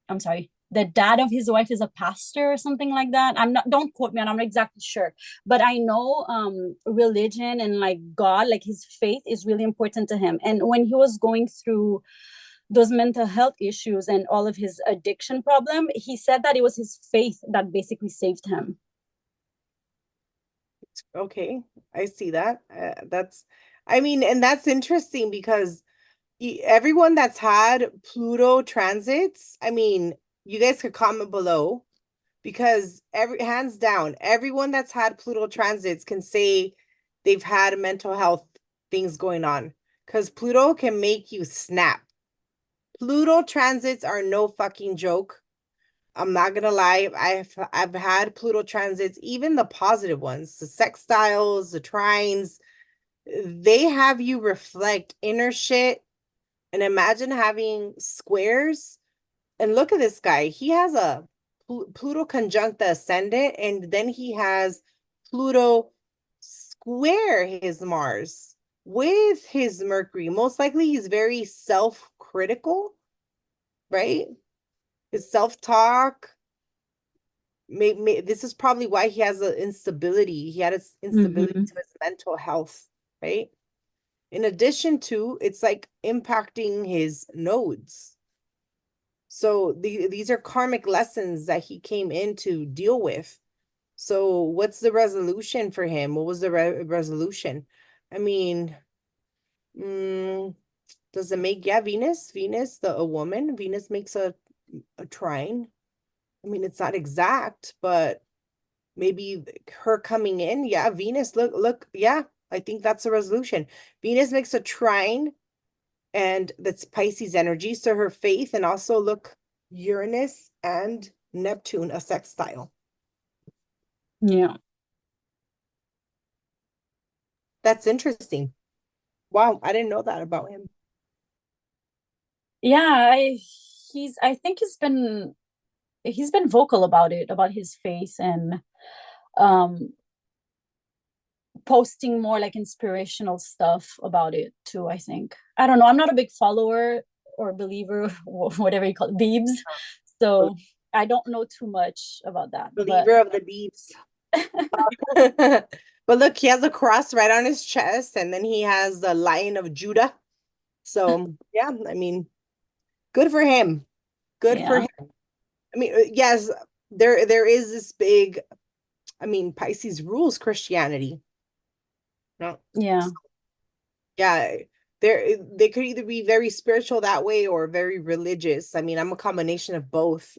I'm sorry, the dad of his wife is a pastor or something like that. I'm not, don't quote me on, I'm not exactly sure. But I know religion and like God, like his faith is really important to him. And when he was going through those mental health issues and all of his addiction problem, he said that it was his faith that basically saved him. Okay, I see that. I mean, and that's interesting because everyone that's had Pluto transits, I mean, you guys could comment below because hands down, everyone that's had Pluto transits can say they've had mental health things going on because Pluto can make you snap. Pluto transits are no fucking joke. I'm not gonna lie. I've had Pluto transits, even the positive ones, the sextiles, the trines. They have you reflect inner shit. And imagine having squares. And look at this guy. He has a Pluto conjunct the ascendant, and then he has Pluto square his Mars with his Mercury. Most likely, he's very self-critical, right? His self-talk. This is probably why he has an instability. He had an instability Mm-hmm. to his mental health, right? In addition to, it's like impacting his nodes. So these are karmic lessons that he came in to deal with. So what's the resolution for him? What was the resolution? I mean, mm, does it make, yeah, Venus, a woman, Venus makes a trine. I mean, it's not exact, but maybe her coming in, yeah, Venus, look, yeah, I think that's a resolution. Venus makes a trine, and that's Pisces energy. So her faith, and also look, Uranus and Neptune, a sextile. Yeah. That's interesting. Wow, I didn't know that about him. Yeah, I think he's been vocal about it, about his faith and um posting more like inspirational stuff about it too, I think. I don't know. I'm not a big follower or believer, whatever you call it, Beebs. So I don't know too much about that. But Believer of the beeps. But look, he has a cross right on his chest, and then he has the Lion of Judah. So yeah, I mean, good for him. Good for yeah. him. I mean, yes, there is this big, I mean, Pisces rules Christianity, No. Yeah. Yeah, they could either be very spiritual that way or very religious. I mean, I'm a combination of both.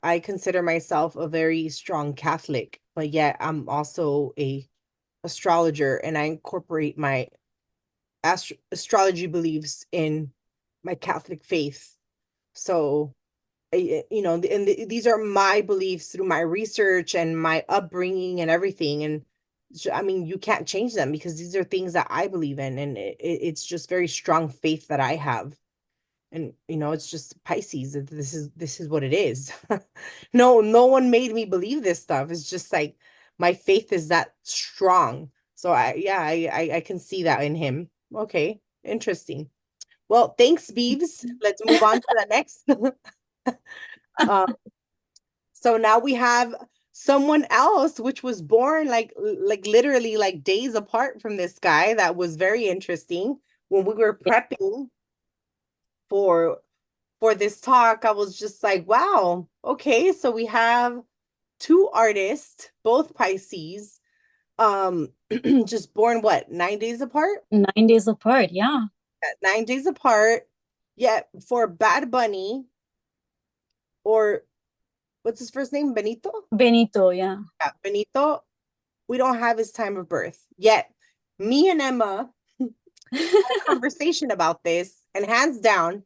I consider myself a very strong Catholic, but yet I'm also a astrologer, and I incorporate my astrology beliefs in my Catholic faith. So, these are my beliefs through my research and my upbringing and everything. And I mean, you can't change them because these are things that I believe in, and it's just very strong faith that I have. And it's just Pisces. This is what it is. No one made me believe this stuff. It's just like my faith is that strong. So I can see that in him. Okay, interesting. Well, thanks, Beeves. Let's move on to the next. uh, so now we have someone else which was born like literally like days apart from this guy. That was very interesting. When we were prepping for this talk, I was just like, wow, okay, so we have two artists, both Pisces, um, just born what, 9 days apart? 9 days apart. Yeah. 9 days apart. Yet for Bad Bunny, or what's his first name? Benito? Benito. Yeah. Yeah, Benito, we don't have his time of birth. Yet me and Emma had a conversation about this, and hands down,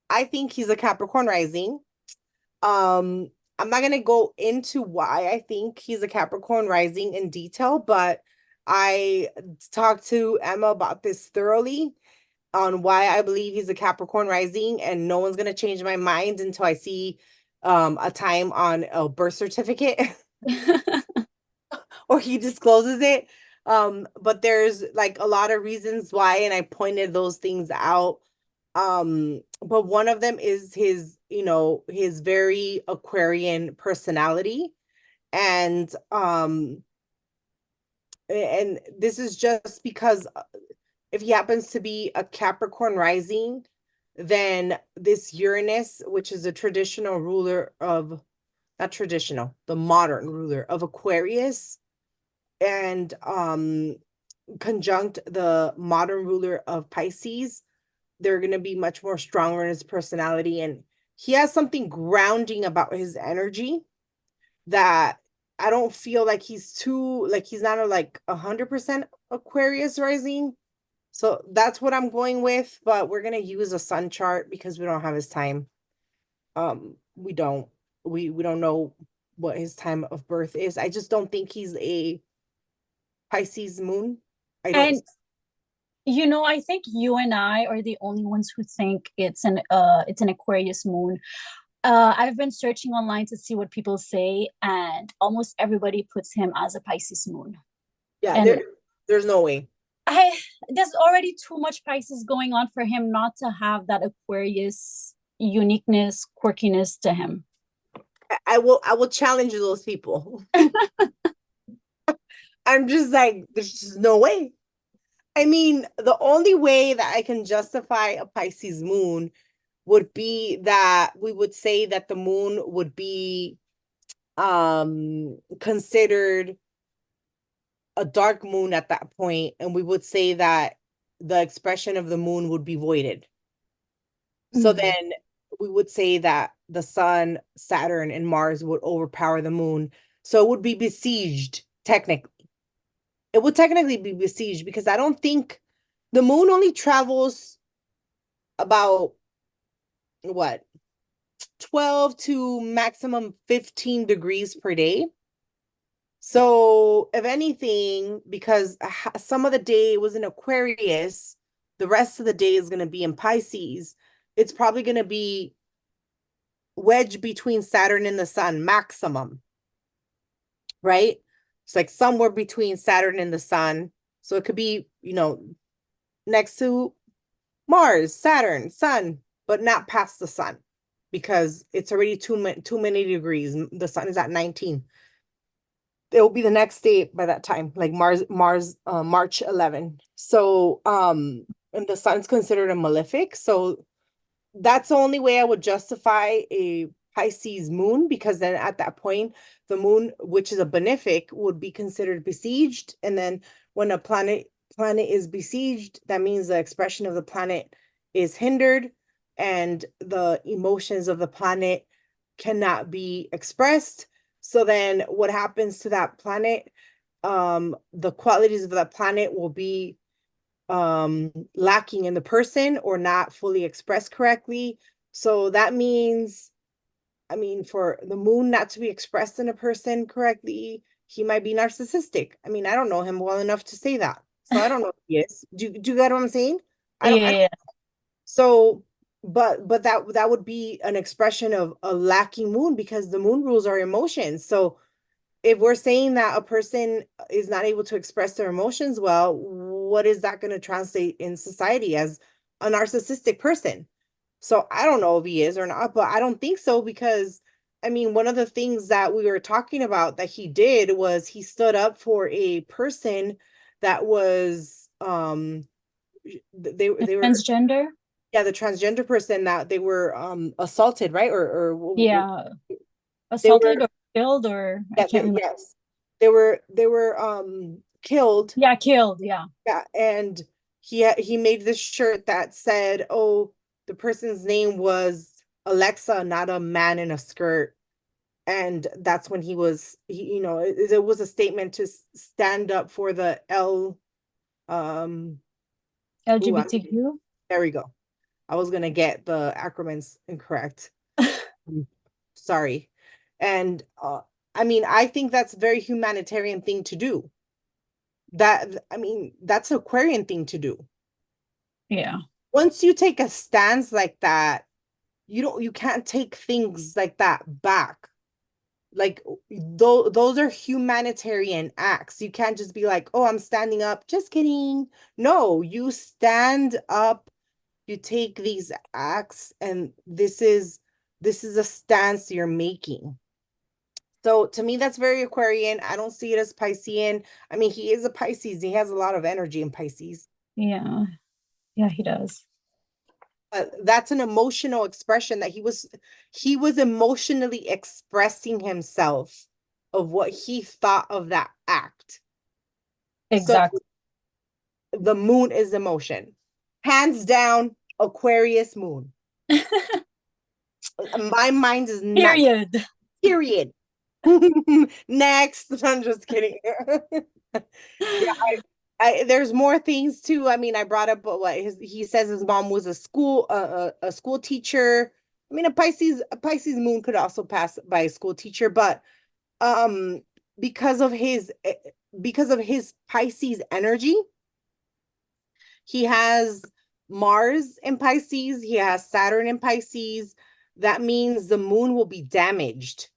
I think he's a Capricorn rising. I'm not gonna go into why I think he's a Capricorn rising in detail, but I talked to Emma about this thoroughly on why I believe he's a Capricorn rising, and no one's gonna change my mind until I see a time on a birth certificate or he discloses it. But there's like a lot of reasons why, and I pointed those things out. But one of them is his very Aquarian personality. And this is just because if he happens to be a Capricorn rising, then this Uranus, which is a traditional ruler of, not traditional, the modern ruler of Aquarius, and conjunct the modern ruler of Pisces, they're going to be much more stronger in his personality. And he has something grounding about his energy that I don't feel like he's not like 100% Aquarius rising. So that's what I'm going with, but we're going to use a sun chart because we don't have his time. We don't we don't know what his time of birth is. I just don't think he's a Pisces moon. I don't. And I think you and I are the only ones who think it's an Aquarius moon. I've been searching online to see what people say, and almost everybody puts him as a Pisces moon. Yeah, And there's no way. there's already too much Pisces going on for him not to have that Aquarius uniqueness, quirkiness to him. I will challenge those people. I'm just like, there's just no way. I mean, the only way that I can justify a Pisces moon would be that we would say that the moon would be considered a dark moon at that point, and we would say that the expression of the moon would be voided. So then we would say that the sun, Saturn, and Mars would overpower the moon. So it would be besieged, technically. It would technically be besieged because I don't think the moon only travels about what, 12 to maximum 15 degrees per day. So if anything, because some of the day was in Aquarius, the rest of the day is going to be in Pisces. It's probably going to be wedged between Saturn and the sun maximum, right? It's like somewhere between Saturn and the sun. So it could be, next to Mars, Saturn, sun, but not past the sun because it's already too many degrees. The sun is at 19. It will be the next day by that time, like March 11. So, and the sun's considered a malefic. So that's the only way I would justify a Pisces moon, because then at that point, the moon, which is a benefic, would be considered besieged. And then when a planet is besieged, that means the expression of the planet is hindered and the emotions of the planet cannot be expressed. So then what happens to that planet? The qualities of that planet will be lacking in the person or not fully expressed correctly. So that means, I mean, for the moon not to be expressed in a person correctly, he might be narcissistic. I mean, I don't know him well enough to say that. So I don't know if he is. Do you get what I'm saying? I don't Yeah. so but that would be an expression of a lacking moon because the moon rules our emotions. So if we're saying that a person is not able to express their emotions well, what is that going to translate in society as a narcissistic person? So I don't know if he is or not, but I don't think so because I mean, one of the things that we were talking about that he did was he stood up for a person that was they were Transgender. yeah, the transgender person that they were assaulted, right? Yeah. They were Assaulted or killed, or I yeah, can't remember. yes. They were killed. Yeah, killed. Yeah. Yeah, and he made this shirt that said, "Oh, the person's name was Alexa, not a man in a skirt." And that's when it was a statement to stand up for the um ooh, LGBTQ. there we go. I was gonna get the acronyms incorrect. Mm, Sorry. And I mean, I think that's a very humanitarian thing to do. I mean, that's an Aquarian thing to do. Yeah. Once you take a stance like that, you can't take things like that back. Like those are humanitarian acts. You can't just be like, "Oh, I'm standing up." Just kidding. No, you stand up, you take these acts, and this is a stance you're making. So to me, that's very Aquarian. I don't see it as Piscean. I mean, he is a Pisces. He has a lot of energy in Pisces. Yeah. Yeah, he does. That's an emotional expression that he was emotionally expressing himself of what he thought of that act. So Exactly. the moon is emotion. Hands down, Aquarius moon. My mind is not Period. period. Next. I'm just kidding. Yeah, there's more things too. I mean, I brought up what he says his mom was a school teacher. I mean, a Pisces moon could also pass by a school teacher, but um because of his because of his Pisces energy, he has Mars in Pisces, he has Saturn in Pisces. That means the moon will be damaged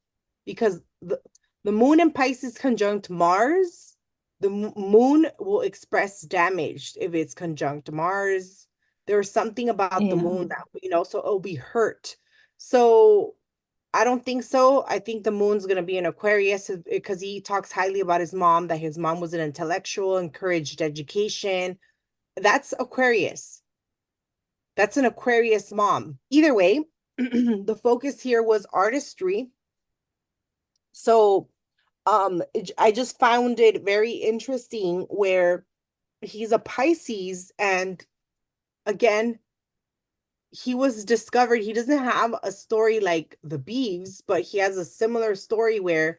because the moon in Pisces conjunct Mars, the moon will express damage if it's conjunct Mars. There's something about the Yeah. moon that, so it'll be hurt. So I don't think so. I think the moon's going to be in Aquarius because he talks highly about his mom, that his mom was an intellectual, encouraged education. That's Aquarius. That's an Aquarius mom. Either way, the focus here was artistry. So I just found it very interesting where he's a Pisces and again, he was discovered. He doesn't have a story like the Beeves, but he has a similar story where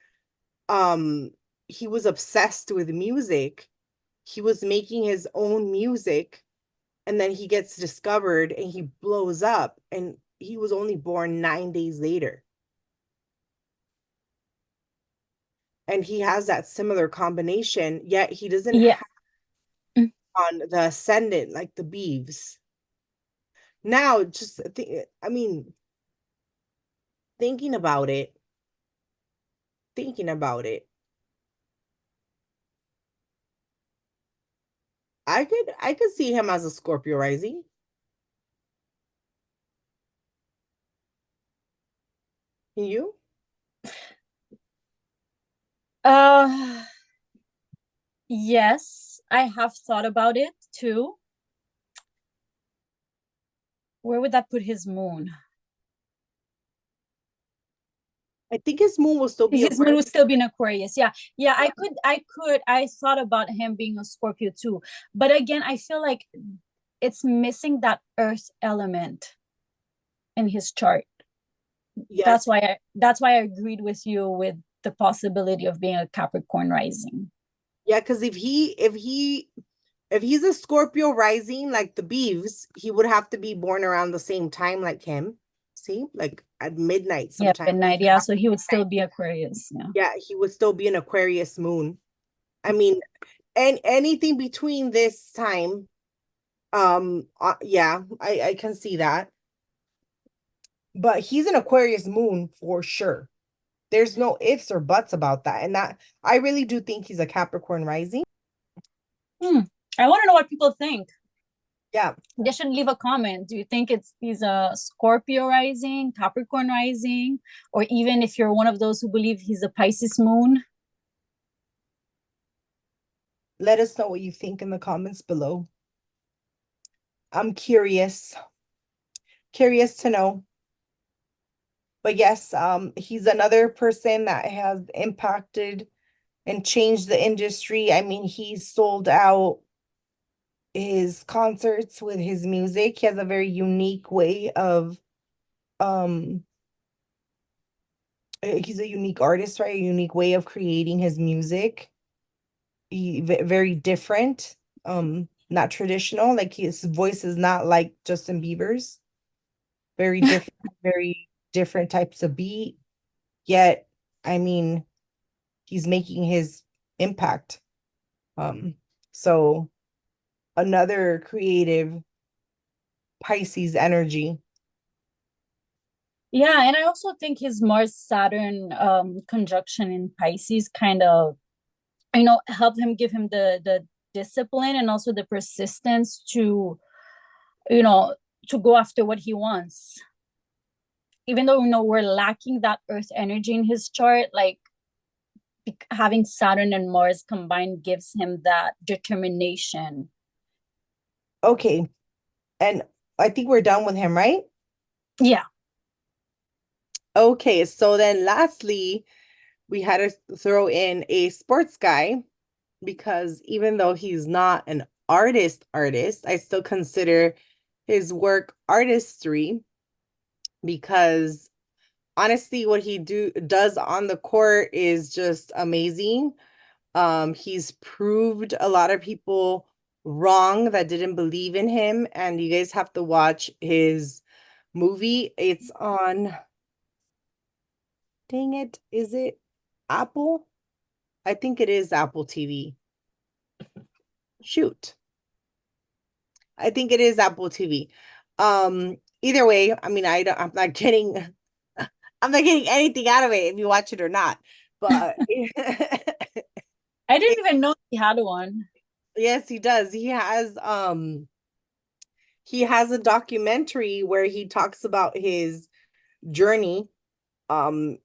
um he was obsessed with music. He was making his own music and then he gets discovered and he blows up and he was only born 9 days later. And he has that similar combination, yet he doesn't Yeah. have on the ascendant like the Beeves. Now, I mean, thinking about it, thinking about it, I could see him as a Scorpio rising. Can you? Uh, yes, I have thought about it too. Where would that put his moon? I think his moon will still be His moon Aquarius. would still be in Aquarius. Yeah. Yeah, I thought about him being a Scorpio too. But again, I feel like it's missing that earth element in his chart. Yes. That's why I agreed with you with the possibility of being a Capricorn rising. Yeah, because if he's a Scorpio rising like the Beeves, he would have to be born around the same time like him. See, like at midnight Yeah, sometime. midnight. Yeah, so he would still be Aquarius. Yeah. Yeah, he would still be an Aquarius moon. I mean, and anything between this time, yeah, I can see that. But he's an Aquarius moon for sure. There's no ifs or buts about that. And that I really do think he's a Capricorn rising. Hmm. I want to know what people think. Yeah. They should leave a comment. Do you think he's a Scorpio rising, Capricorn rising, or even if you're one of those who believe he's a Pisces moon? Let us know what you think in the comments below. I'm curious to know. But yes, he's another person that has impacted and changed the industry. I mean, he's sold out his concerts with his music. He has a very unique way of um he's a unique artist, right? A unique way of creating his music. Very different, not traditional. Like his voice is not like Justin Bieber's. Very different, very different types of beat. Yet, I mean, he's making his impact. Um, so another creative Pisces energy. Yeah, and I also think his Mars Saturn conjunction in Pisces kind of, helped him give him the discipline and also the persistence to, you know, to go after what he wants. Even though we're lacking that Earth energy in his chart, like having Saturn and Mars combined gives him that determination. Okay, and I think we're done with him, right? Yeah. Okay, so then lastly, we had to throw in a sports guy because even though he's not an artist, I still consider his work artistry because honestly what he does on the court is just amazing. He's proved a lot of people wrong that didn't believe in him, and you guys have to watch his movie. It's on, dang it, is it Apple? I think it is Apple TV. Shoot. I think it is Apple TV. Either way, I mean, I'm not getting I'm not getting anything out of it if you watch it or not. But I didn't even know he had one. yes, he does. He has a documentary where he talks about his journey. Um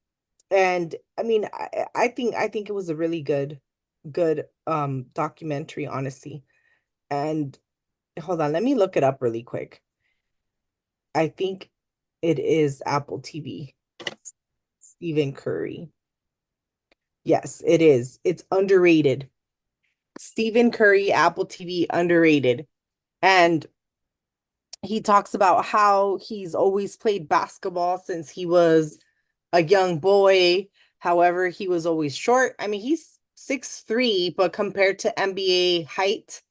and I mean I think it was a really good documentary, honestly. And hold on, let me look it up really quick. I think it is Apple TV. Stephen Curry. Yes, it is. It's underrated. Stephen Curry, Apple TV, underrated. And he talks about how he's always played basketball since he was a young boy. However, he was always short. I mean, he's 6'3", but compared to NBA height,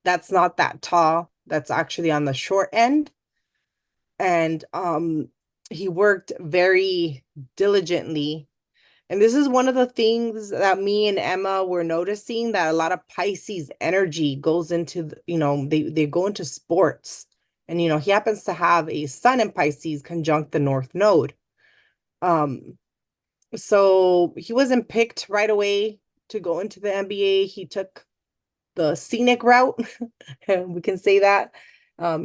that's not that tall. That's actually on the short end. And he worked very diligently. And this is one of the things that me and Emma were noticing, that a lot of Pisces energy goes into, they go into sports. And, he happens to have a sun in Pisces conjunct the North Node. Um, so he wasn't picked right away to go into the NBA. He took the scenic route. We can say that.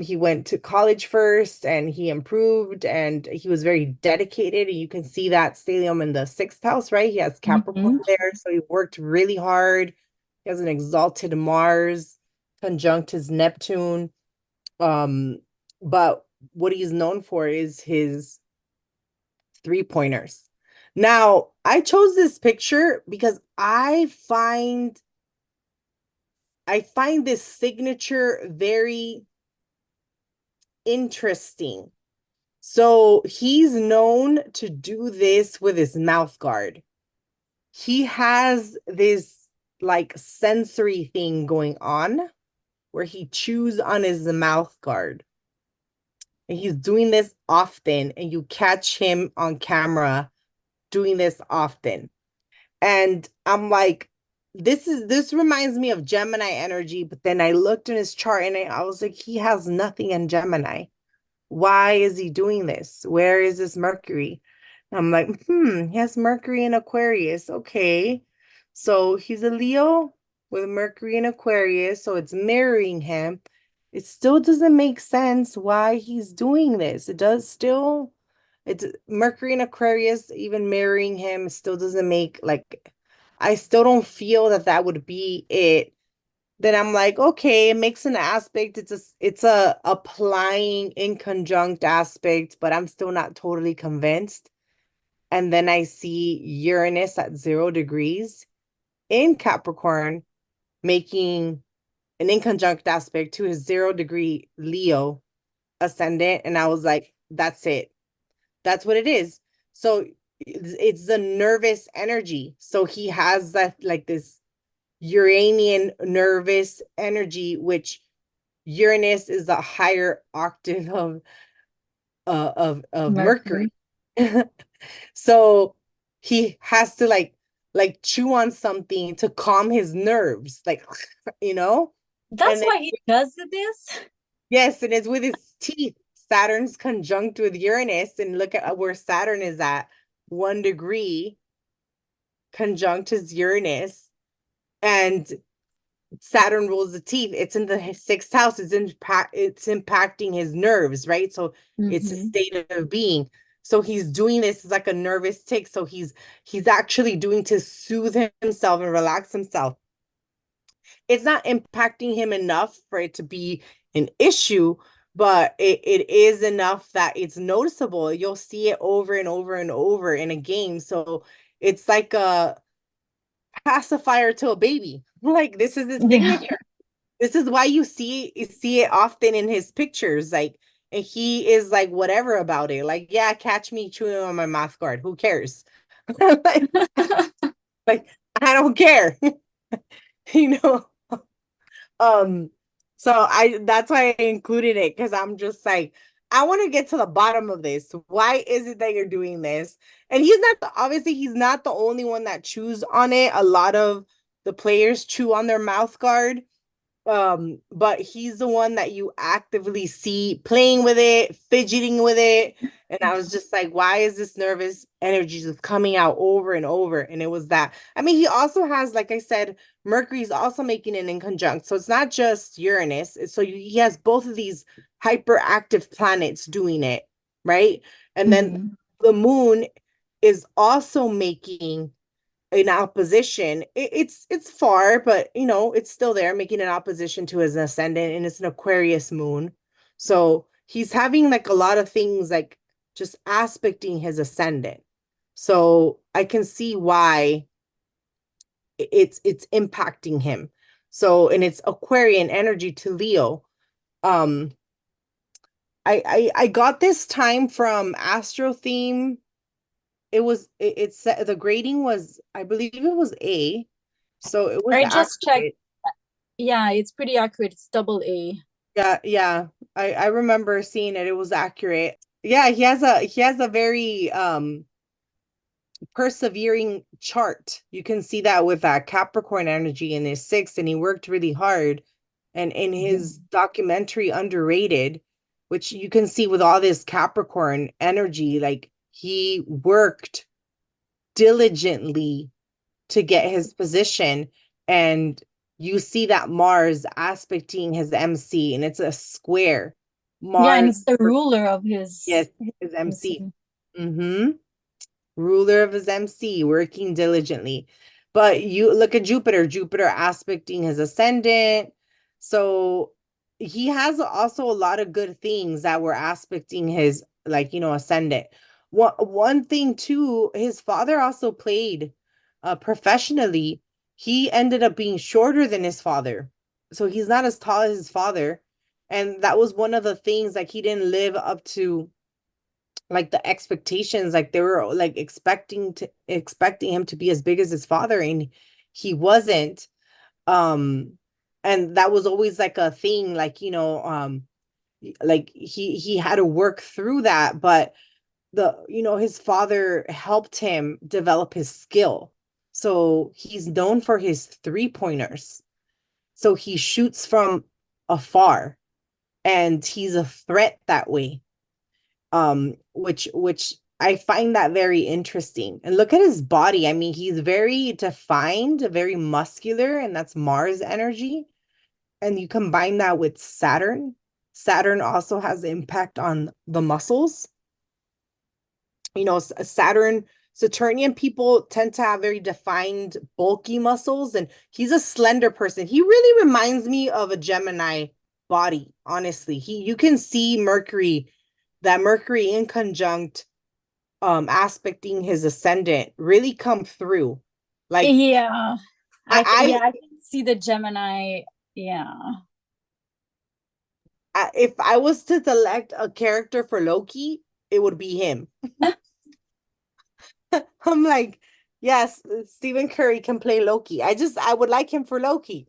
He went to college first and he improved and he was very dedicated. And you can see that stellium in the sixth house, right? He has Capricorn Mm-hmm. there. So he worked really hard. He has an exalted Mars conjunct his Neptune. Um, but what he's known for is his three pointers. Now, I chose this picture because I find this signature very interesting. So he's known to do this with his mouth guard. He has this like sensory thing going on where he chews on his mouth guard. And he's doing this often, and you catch him on camera doing this often. And I'm like, this reminds me of Gemini energy, but then I looked in his chart and I was like, he has nothing in Gemini. Why is he doing this? Where is this Mercury? I'm like, he has Mercury in Aquarius. Okay. So he's a Leo with Mercury in Aquarius, so it's mirroring him. It still doesn't make sense why he's doing this. It's Mercury in Aquarius, even mirroring him, still doesn't make like, I still don't feel that that would be it. Then I'm like, okay, it makes an aspect. It's a applying in conjunct aspect, but I'm still not totally convinced. And then I see Uranus at 0 degrees in Capricorn, making an in conjunct aspect to his 0 degree Leo ascendant. And I was like, that's it. That's what it is. So it's the nervous energy. So he has that like this Uranian nervous energy, which Uranus is a higher octave of Mercury. Mercury. So he has to like chew on something to calm his nerves, like you know? That's And why he does this. yes, and it's with his teeth. Saturn's conjunct with Uranus, and look at where Saturn is at 1 degree conjunct his Uranus. And Saturn rules the teeth. It's in the sixth house. It's impacting his nerves, right? So it's a Mm-hmm. state of being. So he's doing this as like a nervous tick. So he's actually doing to soothe himself and relax himself. It's not impacting him enough for it to be an issue, but it is enough that it's noticeable. You'll see it over and over and over in a game. So it's like a pacifier to a baby. Like this is his Yeah. signature. This is why you see it often in his pictures, like, and he is like whatever about it. Like, yeah, catch me chewing on my mouth guard. Who cares? like, like, I don't care. you know. Um, so I that's why I included it because I'm just like, I want to get to the bottom of this. Why is it that you're doing this? And obviously he's not the only one that chews on it. A lot of the players chew on their mouth guard. But he's the one that you actively see playing with it, fidgeting with it. And I was just like, why is this nervous energy just coming out over and over? And it was that. I mean, he also has, like I said, Mercury's also making it in conjunct. So it's not just Uranus. So he has both of these hyperactive planets doing it, right? And then Mm-hmm. the moon is also making in opposition. It's far, but it's still there, making an opposition to his ascendant, and it's an Aquarius moon. So he's having like a lot of things like just aspecting his ascendant. So I can see why it's impacting him. So, and it's Aquarian energy to Leo. Um, I got this time from Astro Theme. It's the grading was, I believe it was A, so it was I just checked. accurate. Yeah, it's pretty accurate. It's double A. Yeah, yeah. I remember seeing it. It was accurate. Yeah, he has a very persevering chart. You can see that with that Capricorn energy in his sixth, and he worked really hard. And in his documentary Underrated, which you can see with all this Capricorn energy, like he worked diligently to get his position. And you see that Mars aspecting his MC, and it's a square. Yeah, and Mars, it's the ruler of yes, his his MC. MC. Mm-hmm. Ruler of his MC, working diligently. But you look at Jupiter aspecting his ascendant. So he has also a lot of good things that were aspecting his, like, ascendant. one thing too, his father also played professionally. He ended up being shorter than his father. So he's not as tall as his father. And that was one of the things, like he didn't live up to like the expectations, like they were like expecting him to be as big as his father, and he wasn't. um and that was always like a thing, like like he had to work through that, but his father helped him develop his skill. So he's known for his three pointers. So he shoots from afar, and he's a threat that way. Which I find that very interesting. And look at his body. I mean, he's very defined, very muscular, and that's Mars energy. And you combine that with Saturn. Saturn also has impact on the muscles. Saturnian people tend to have very defined, bulky muscles, and he's a slender person. He really reminds me of a Gemini body, honestly. You can see that Mercury in conjunct aspecting his ascendant really come through. Like Yeah. I, I can see the Gemini. Yeah. if I was to select a character for Loki, it would be him. I'm like, yes, Stephen Curry can play Loki. I would like him for Loki.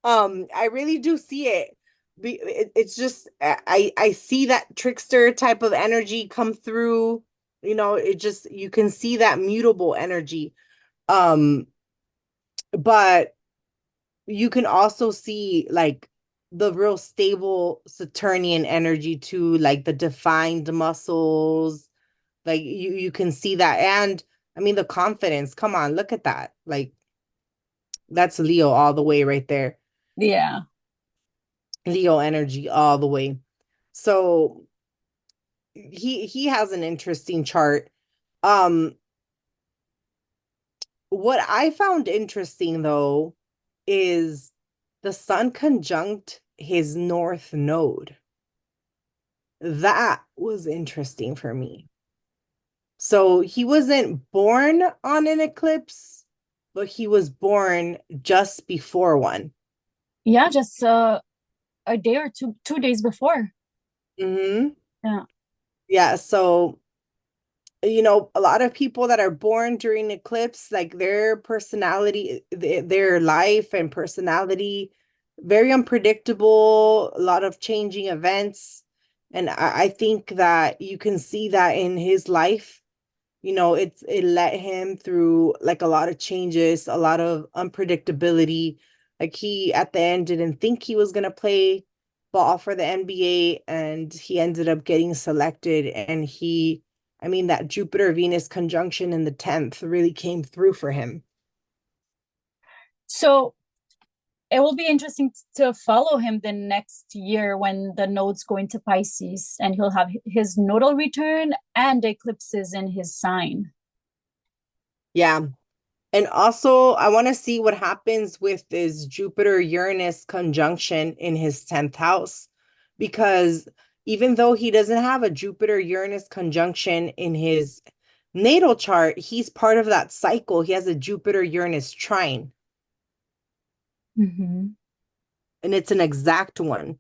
I really do see it. It's just I see that trickster type of energy come through. It just, you can see that mutable energy. Um, but you can also see like the real stable Saturnian energy too, like the defined muscles. Like you can see that. And I mean the confidence. Come on, look at that. Like that's Leo all the way right there. Yeah. Leo energy all the way. So he has an interesting chart. Um what I found interesting though is the sun conjunct his north node. That was interesting for me. So he wasn't born on an eclipse, but he was born just before one. Yeah, just a day or two days before. Hmm. Yeah. Yeah, so a lot of people that are born during eclipse, like their personality, their life and personality, very unpredictable, a lot of changing events. And I think that you can see that in his life. It let him through like a lot of changes, a lot of unpredictability. Like he at the end didn't think he was gonna play ball for the NBA, and he ended up getting selected. And I mean, that Jupiter Venus conjunction in the 10th really came through for him. So it will be interesting to follow him the next year when the node's going to Pisces and he'll have his nodal return and eclipses in his sign. Yeah. And also, I want to see what happens with this Jupiter Uranus conjunction in his 10th house, because even though he doesn't have a Jupiter Uranus conjunction in his natal chart, he's part of that cycle. He has a Jupiter Uranus trine, Mm-hmm. and it's an exact one.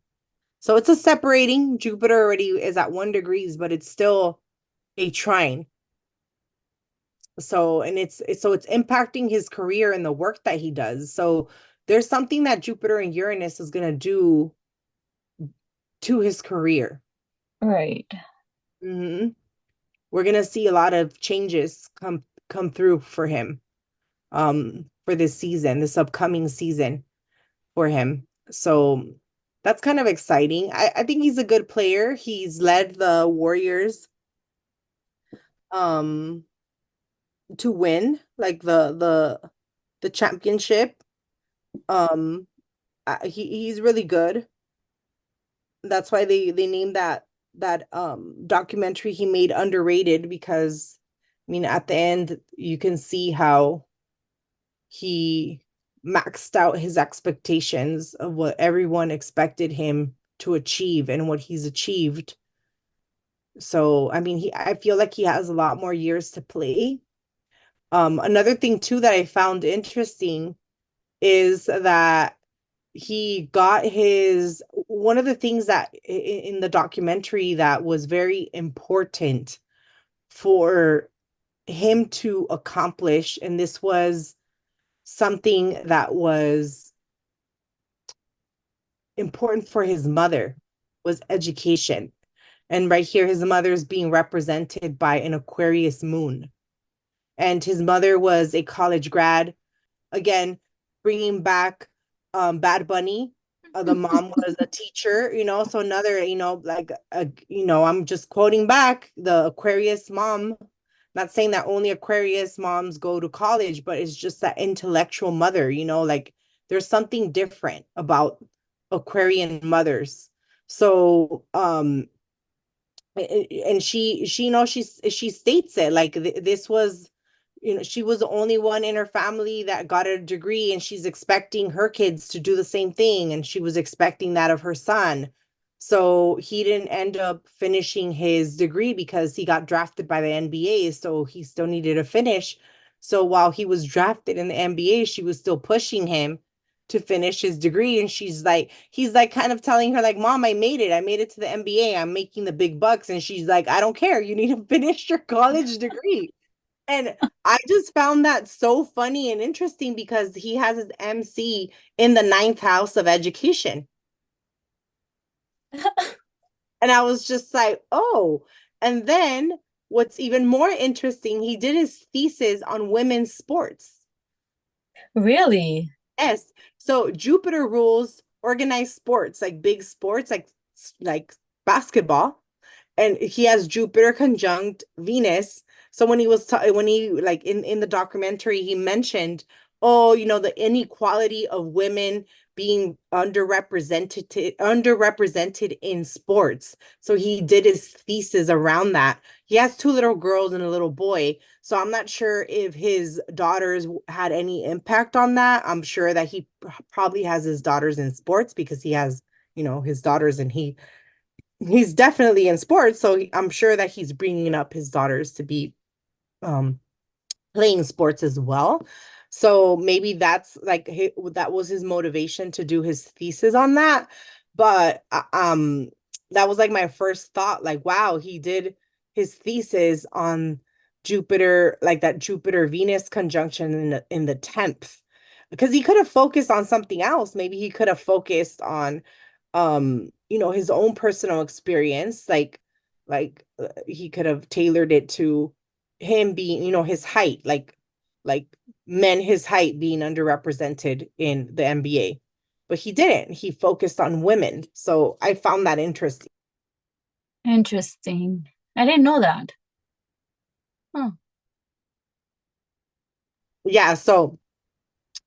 So it's a separating. Jupiter already is at 1 degrees, but it's still a trine. So, and it's impacting his career and the work that he does. So there's something that Jupiter and Uranus is going to do to his career. Right. Hmm. We're going to see a lot of changes come through for him, for this season, this upcoming season for him. So that's kind of exciting. I think he's a good player. He's led the Warriors um to win like the championship. Um he's really good. That's why they named that documentary he made underrated, because I mean at the end you can see how he maxed out his expectations of what everyone expected him to achieve and what he's achieved. So, I mean, I feel like he has a lot more years to play. Another thing too that I found interesting is that he got his one of the things that in the documentary that was very important for him to accomplish, and this was something that was important for his mother, was education. And right here, his mother is being represented by an Aquarius moon. And his mother was a college grad. Again, bringing back Bad Bunny. The mom was a teacher, so another, I'm just quoting back the Aquarius mom. Not saying that only Aquarius moms go to college, but it's just that intellectual mother, like there's something different about Aquarian mothers. So, and she states it like this was, she was the only one in her family that got a degree, and she's expecting her kids to do the same thing, and she was expecting that of her son. So he didn't end up finishing his degree because he got drafted by the NBA, so he still needed to finish. So while he was drafted in the NBA, she was still pushing him to finish his degree. And he's like kind of telling her, like, Mom, I made it. I made it to the NBA. I'm making the big bucks. And she's like, I don't care. You need to finish your college degree. And I just found that so funny and interesting because he has his MC in the ninth house of education. And I was just like, oh. And then what's even more interesting, he did his thesis on women's sports. Really? Yes. So Jupiter rules organized sports, like big sports, like basketball, and he has Jupiter conjunct Venus. So when he like in the documentary, he mentioned, oh, the inequality of women being underrepresented in sports. So he did his thesis around that. He has two little girls and a little boy. So I'm not sure if his daughters had any impact on that. I'm sure that he probably has his daughters in sports because he has, his daughters, and he's definitely in sports, so I'm sure that he's bringing up his daughters to be um playing sports as well. So maybe that's like that was his motivation to do his thesis on that. But that was like my first thought, like, wow, he did his thesis on Jupiter, like that Jupiter Venus conjunction in the 10th, because he could have focused on something else. Maybe he could have focused on his own personal experience, he could have tailored it to him being, his height, like men his height being underrepresented in the NBA. But he didn't. He focused on women. So I found that interesting. Interesting. I didn't know that. Huh. Yeah, so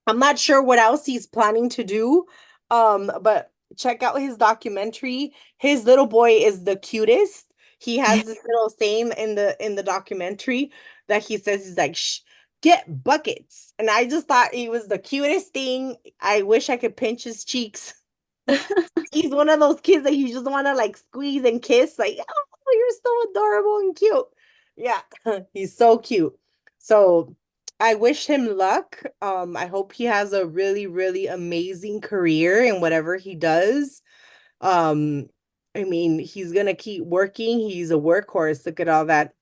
I'm not sure what else he's planning to do. But check out his documentary. His little boy is the cutest. He has this little saying in the documentary that he says, he's like, shh, get buckets. And I just thought he was the cutest thing. I wish I could pinch his cheeks. He's one of those kids that you just want to like squeeze and kiss, like, oh, you're so adorable and cute. Yeah, he's so cute. So I wish him luck. I hope he has a really, really amazing career in whatever he does. Um, I mean, he's gonna keep working. He's a workhorse. Look at all that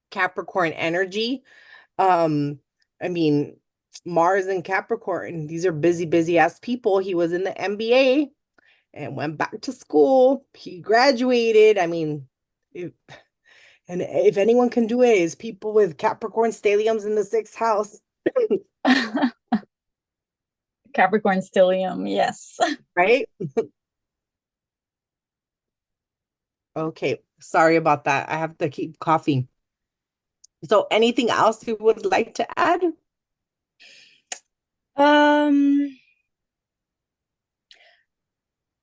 Capricorn energy. Um, I mean, Mars and Capricorn, these are busy, busy ass people. He was in the NBA and went back to school. He graduated. I mean, and if anyone can do it, is people with Capricorn stelliums in the sixth house, Capricorn stellium, yes. right? Okay, sorry about that. I have to keep coughing. So, anything else you would like to add? Um,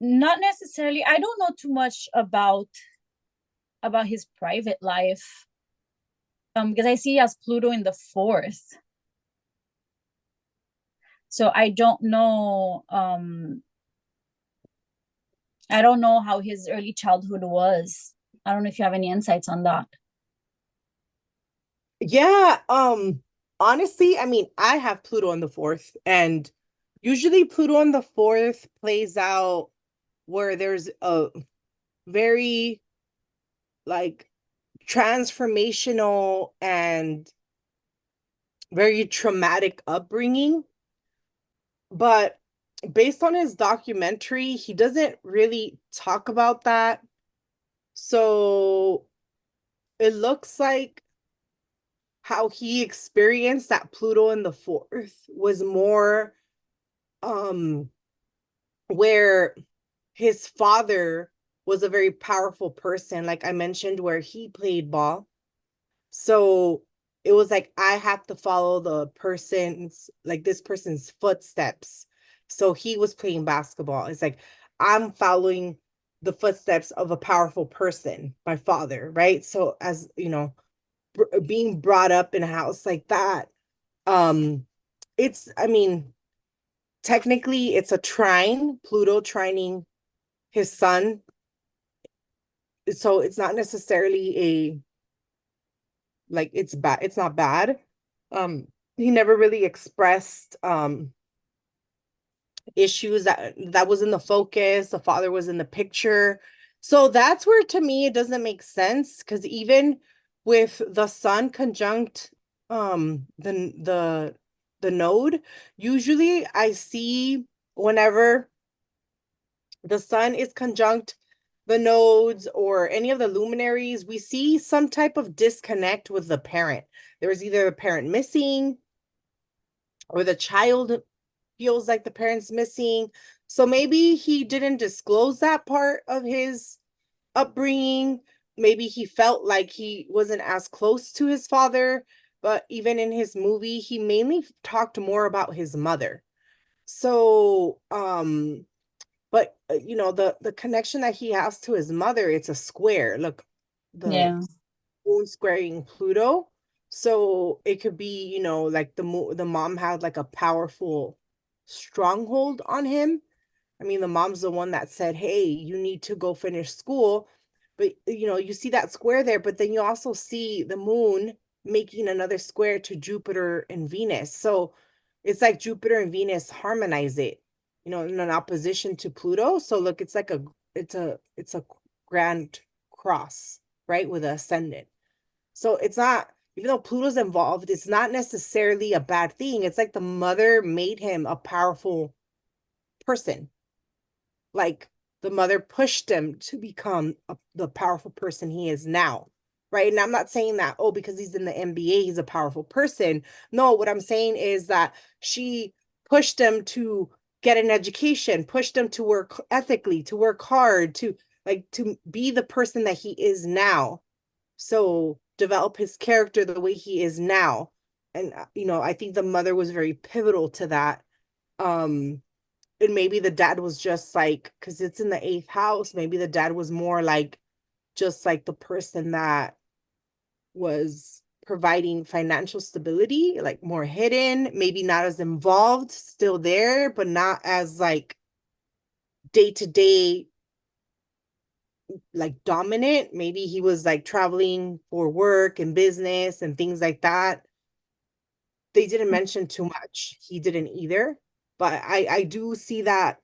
Not necessarily. I don't know too much about his private life. Because I see he has Pluto in the fourth. So I don't know how his early childhood was. I don't know if you have any insights on that. Yeah, honestly, I mean, I have Pluto on the fourth, and usually Pluto on the fourth plays out where there's a very like transformational and very traumatic upbringing. But based on his documentary, he doesn't really talk about that. So it looks like how he experienced that Pluto in the fourth was more um where his father was a very powerful person, like I mentioned, where he played ball. So it was like I have to follow the person's, like this person's footsteps. So he was playing basketball. It's like I'm following the footsteps of a powerful person, my father, right? So as you know, being brought up in a house like that, um, it's, I mean, technically it's a trine, Pluto trining his son. So it's not necessarily a like it's bad, it's not bad. He never really expressed issues that was in the focus. The father was in the picture. So that's where to me it doesn't make sense, because even with the sun conjunct the node, usually I see whenever the sun is conjunct the nodes or any of the luminaries, we see some type of disconnect with the parent. There was either a parent missing or the child feels like the parent's missing. So maybe he didn't disclose that part of his upbringing. Maybe he felt like he wasn't as close to his father, but even in his movie, he mainly talked more about his mother. So, but you know, the connection that he has to his mother, it's a square. Look, the Yeah. moon squaring Pluto. So it could be, you know, like the mom had like a powerful stronghold on him. I mean, the mom's the one that said, "Hey, you need to go finish school." But you know, you see that square there, but then you also see the moon making another square to Jupiter and Venus. So it's like Jupiter and Venus harmonize it, you know, in an opposition to Pluto. So look, it's like a grand cross, right, with an ascendant. So it's not, even though Pluto's involved, it's not necessarily a bad thing. It's like the mother made him a powerful person. Like the mother pushed him to become the powerful person he is now. Right. And I'm not saying that, oh, because he's in the NBA, he's a powerful person. No, what I'm saying is that she pushed him to get an education, pushed him to work ethically, to work hard, to like to be the person that he is now. So develop his character the way he is now. And you know, I think the mother was very pivotal to that. Um, and maybe the dad was just like, because it's in the eighth house, maybe the dad was more like just like the person that was providing financial stability, like more hidden, maybe not as involved, still there, but not as like day to day, like dominant. Maybe he was like traveling for work and business and things like that. They didn't mention too much. He didn't either. But I do see that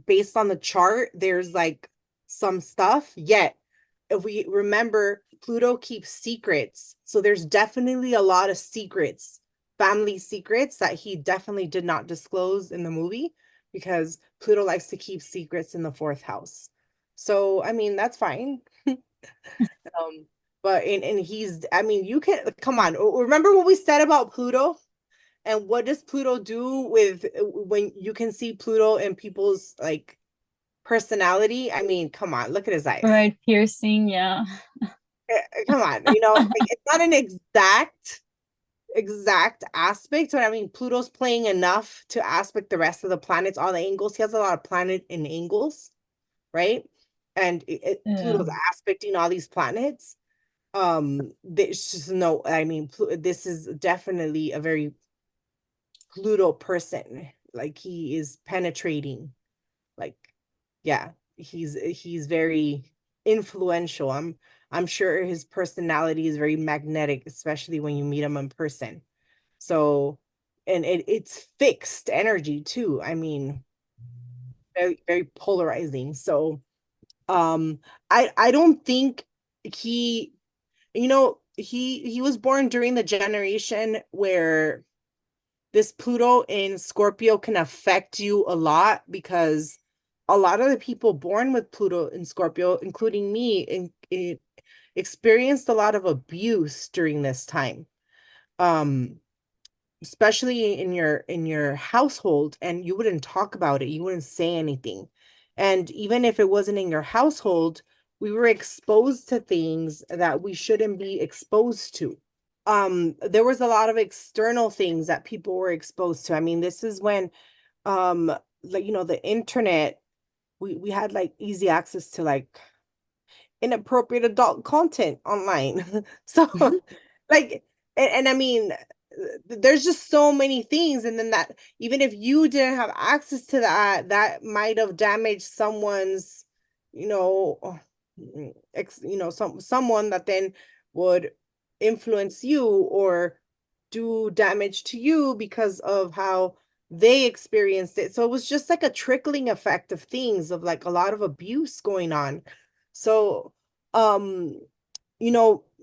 based on the chart, there's like some stuff. Yet, if we remember, Pluto keeps secrets. So there's definitely a lot of secrets, family secrets that he definitely did not disclose in the movie, because Pluto likes to keep secrets in the fourth house. So, I mean, that's fine. Um, but and he's, I mean, you can come on. Remember what we said about Pluto? And what does Pluto do with when you can see Pluto in people's like personality? I mean, come on, look at his eyes. Right, piercing, yeah. Come on, you know, like it's not an exact aspect, but I mean, Pluto's playing enough to aspect the rest of the planets, all the angles. He has a lot of planet in angles, right? And Yeah. Pluto's aspecting all these planets. There's just no, I mean, this is definitely a very Pluto person. Like he is penetrating. Like, yeah, he's very. influential. I'm sure his personality is very magnetic, especially when you meet him in person. So, and it's fixed energy too. I mean, very, very polarizing. So, um, I don't think he, he was born during the generation where this Pluto in Scorpio can affect you a lot because a lot of the people born with Pluto in Scorpio, including me, it experienced a lot of abuse during this time. Um, Especially in your household, and you wouldn't talk about it, you wouldn't say anything. And even if it wasn't in your household, we were exposed to things that we shouldn't be exposed to. There was a lot of external things that people were exposed to. I mean, this is when like the internet, we had like easy access to like inappropriate adult content online. So like and I mean there's just so many things, and then that even if you didn't have access to that, that might have damaged someone's, you know, someone that then would influence you or do damage to you because of how they experienced it. So it was just like a trickling effect of things, of like a lot of abuse going on. So, um,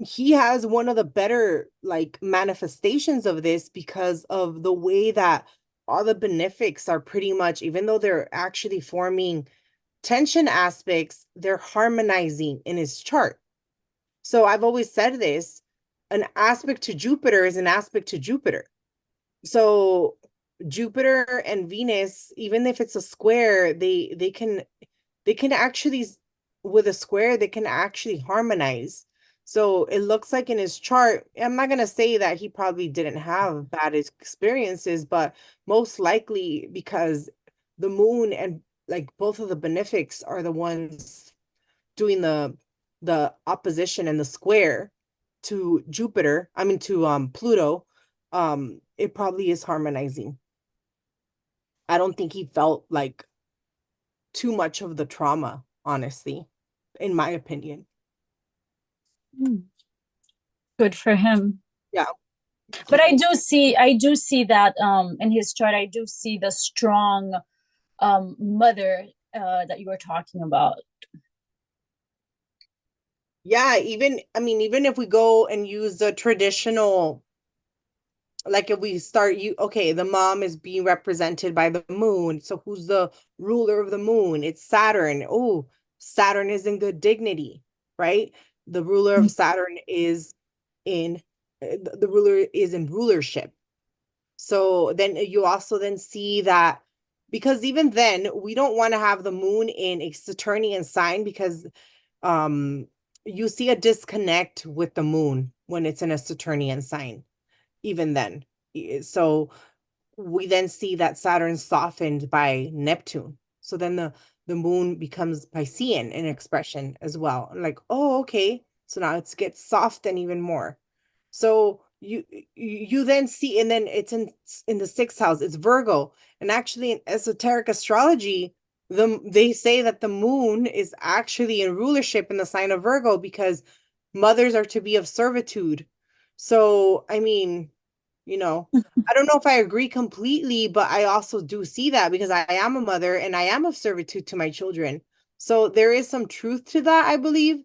he has one of the better like manifestations of this because of the way that all the benefics are pretty much, even though they're actually forming tension aspects, they're harmonizing in his chart. So I've always said this, an aspect to Jupiter is an aspect to Jupiter. So Jupiter and Venus, even if it's a square, they can actually, with a square, they can actually harmonize. So it looks like in his chart, I'm not gonna say that he probably didn't have bad experiences, but most likely because the moon and like both of the benefics are the ones doing the opposition and the square to Jupiter, I mean to Pluto, it probably is harmonizing. I don't think he felt like too much of the trauma, honestly, in my opinion. Good for him. Yeah. But I do see that in his chart, I do see the strong mother that you were talking about. Yeah, even I mean, even if we go and use the traditional, like if we start you okay, the mom is being represented by the moon. So who's the ruler of the moon? It's Saturn. Oh, Saturn is in good dignity, right? The ruler of Saturn is in the ruler is in rulership. So then you also then see that, because even then we don't want to have the moon in a Saturnian sign because um you see a disconnect with the moon when it's in a Saturnian sign even then. So we then see that Saturn softened by Neptune. So then the moon becomes Piscean in expression as well. Like, oh, okay. So now it gets softened even more. So you then see, and then it's in the sixth house, it's Virgo. And actually in esoteric astrology, they say that the moon is actually in rulership in the sign of Virgo because mothers are to be of servitude. So, I mean, I don't know if I agree completely, but I also do see that because I am a mother and I am of servitude to my children. So there is some truth to that, I believe,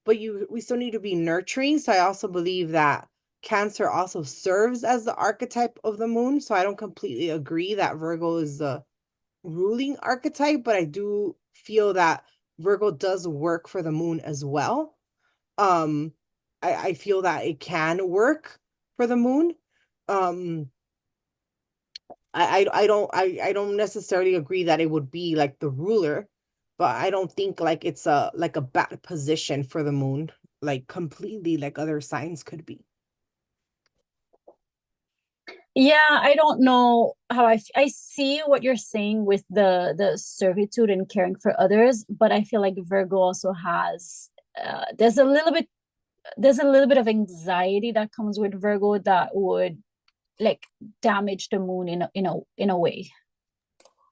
but we still need to be nurturing. So I also believe that Cancer also serves as the archetype of the moon. So I don't completely agree that Virgo is the ruling archetype, but I do feel that Virgo does work for the moon as well. Um, I feel that it can work for the moon. Um, I don't necessarily agree that it would be like the ruler, but I don't think like it's a bad position for the moon, like completely like other signs could be. Yeah, I don't know how I see what you're saying with the servitude and caring for others, but I feel like Virgo also has there's a little bit of anxiety that comes with Virgo that would like damage the moon in a way.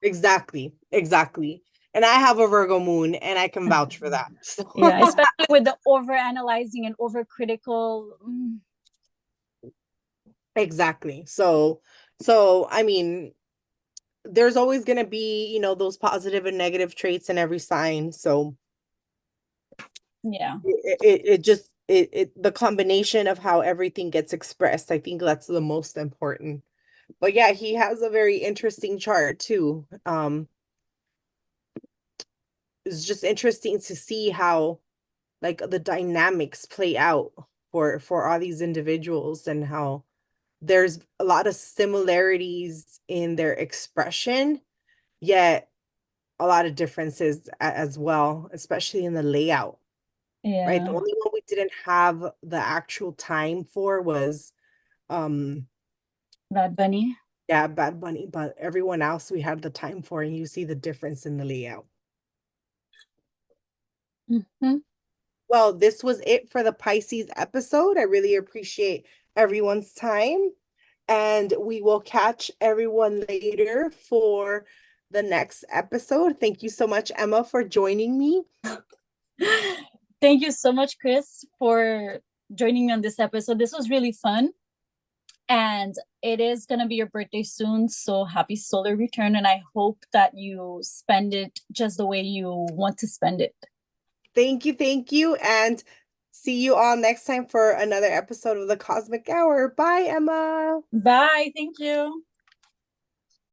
Exactly, exactly. And I have a Virgo moon, and I can vouch for that. So Yeah, especially with the over analyzing and overcritical. exactly. So I mean, there's always going to be, those positive and negative traits in every sign. So Yeah. it just the combination of how everything gets expressed, I think that's the most important. But yeah, he has a very interesting chart too. It's just interesting to see how like the dynamics play out for all these individuals, and how there's a lot of similarities in their expression, yet a lot of differences as well, especially in the layout, right? The Yeah. only one we didn't have the actual time for was um Bad Bunny. yeah, Bad Bunny, but everyone else we had the time for, and you see the difference in the layout. Hmm. Well, this was it for the Pisces episode. I really appreciate everyone's time, and we will catch everyone later for the next episode. Thank you so much, Emma, for joining me. Thank you so much, Chris, for joining me on this episode. This was really fun. And it is going to be your birthday soon. So happy solar return. And I hope that you spend it just the way you want to spend it. Thank you, and see you all next time for another episode of the Cosmic Hour. Bye, Emma. Bye. Thank you.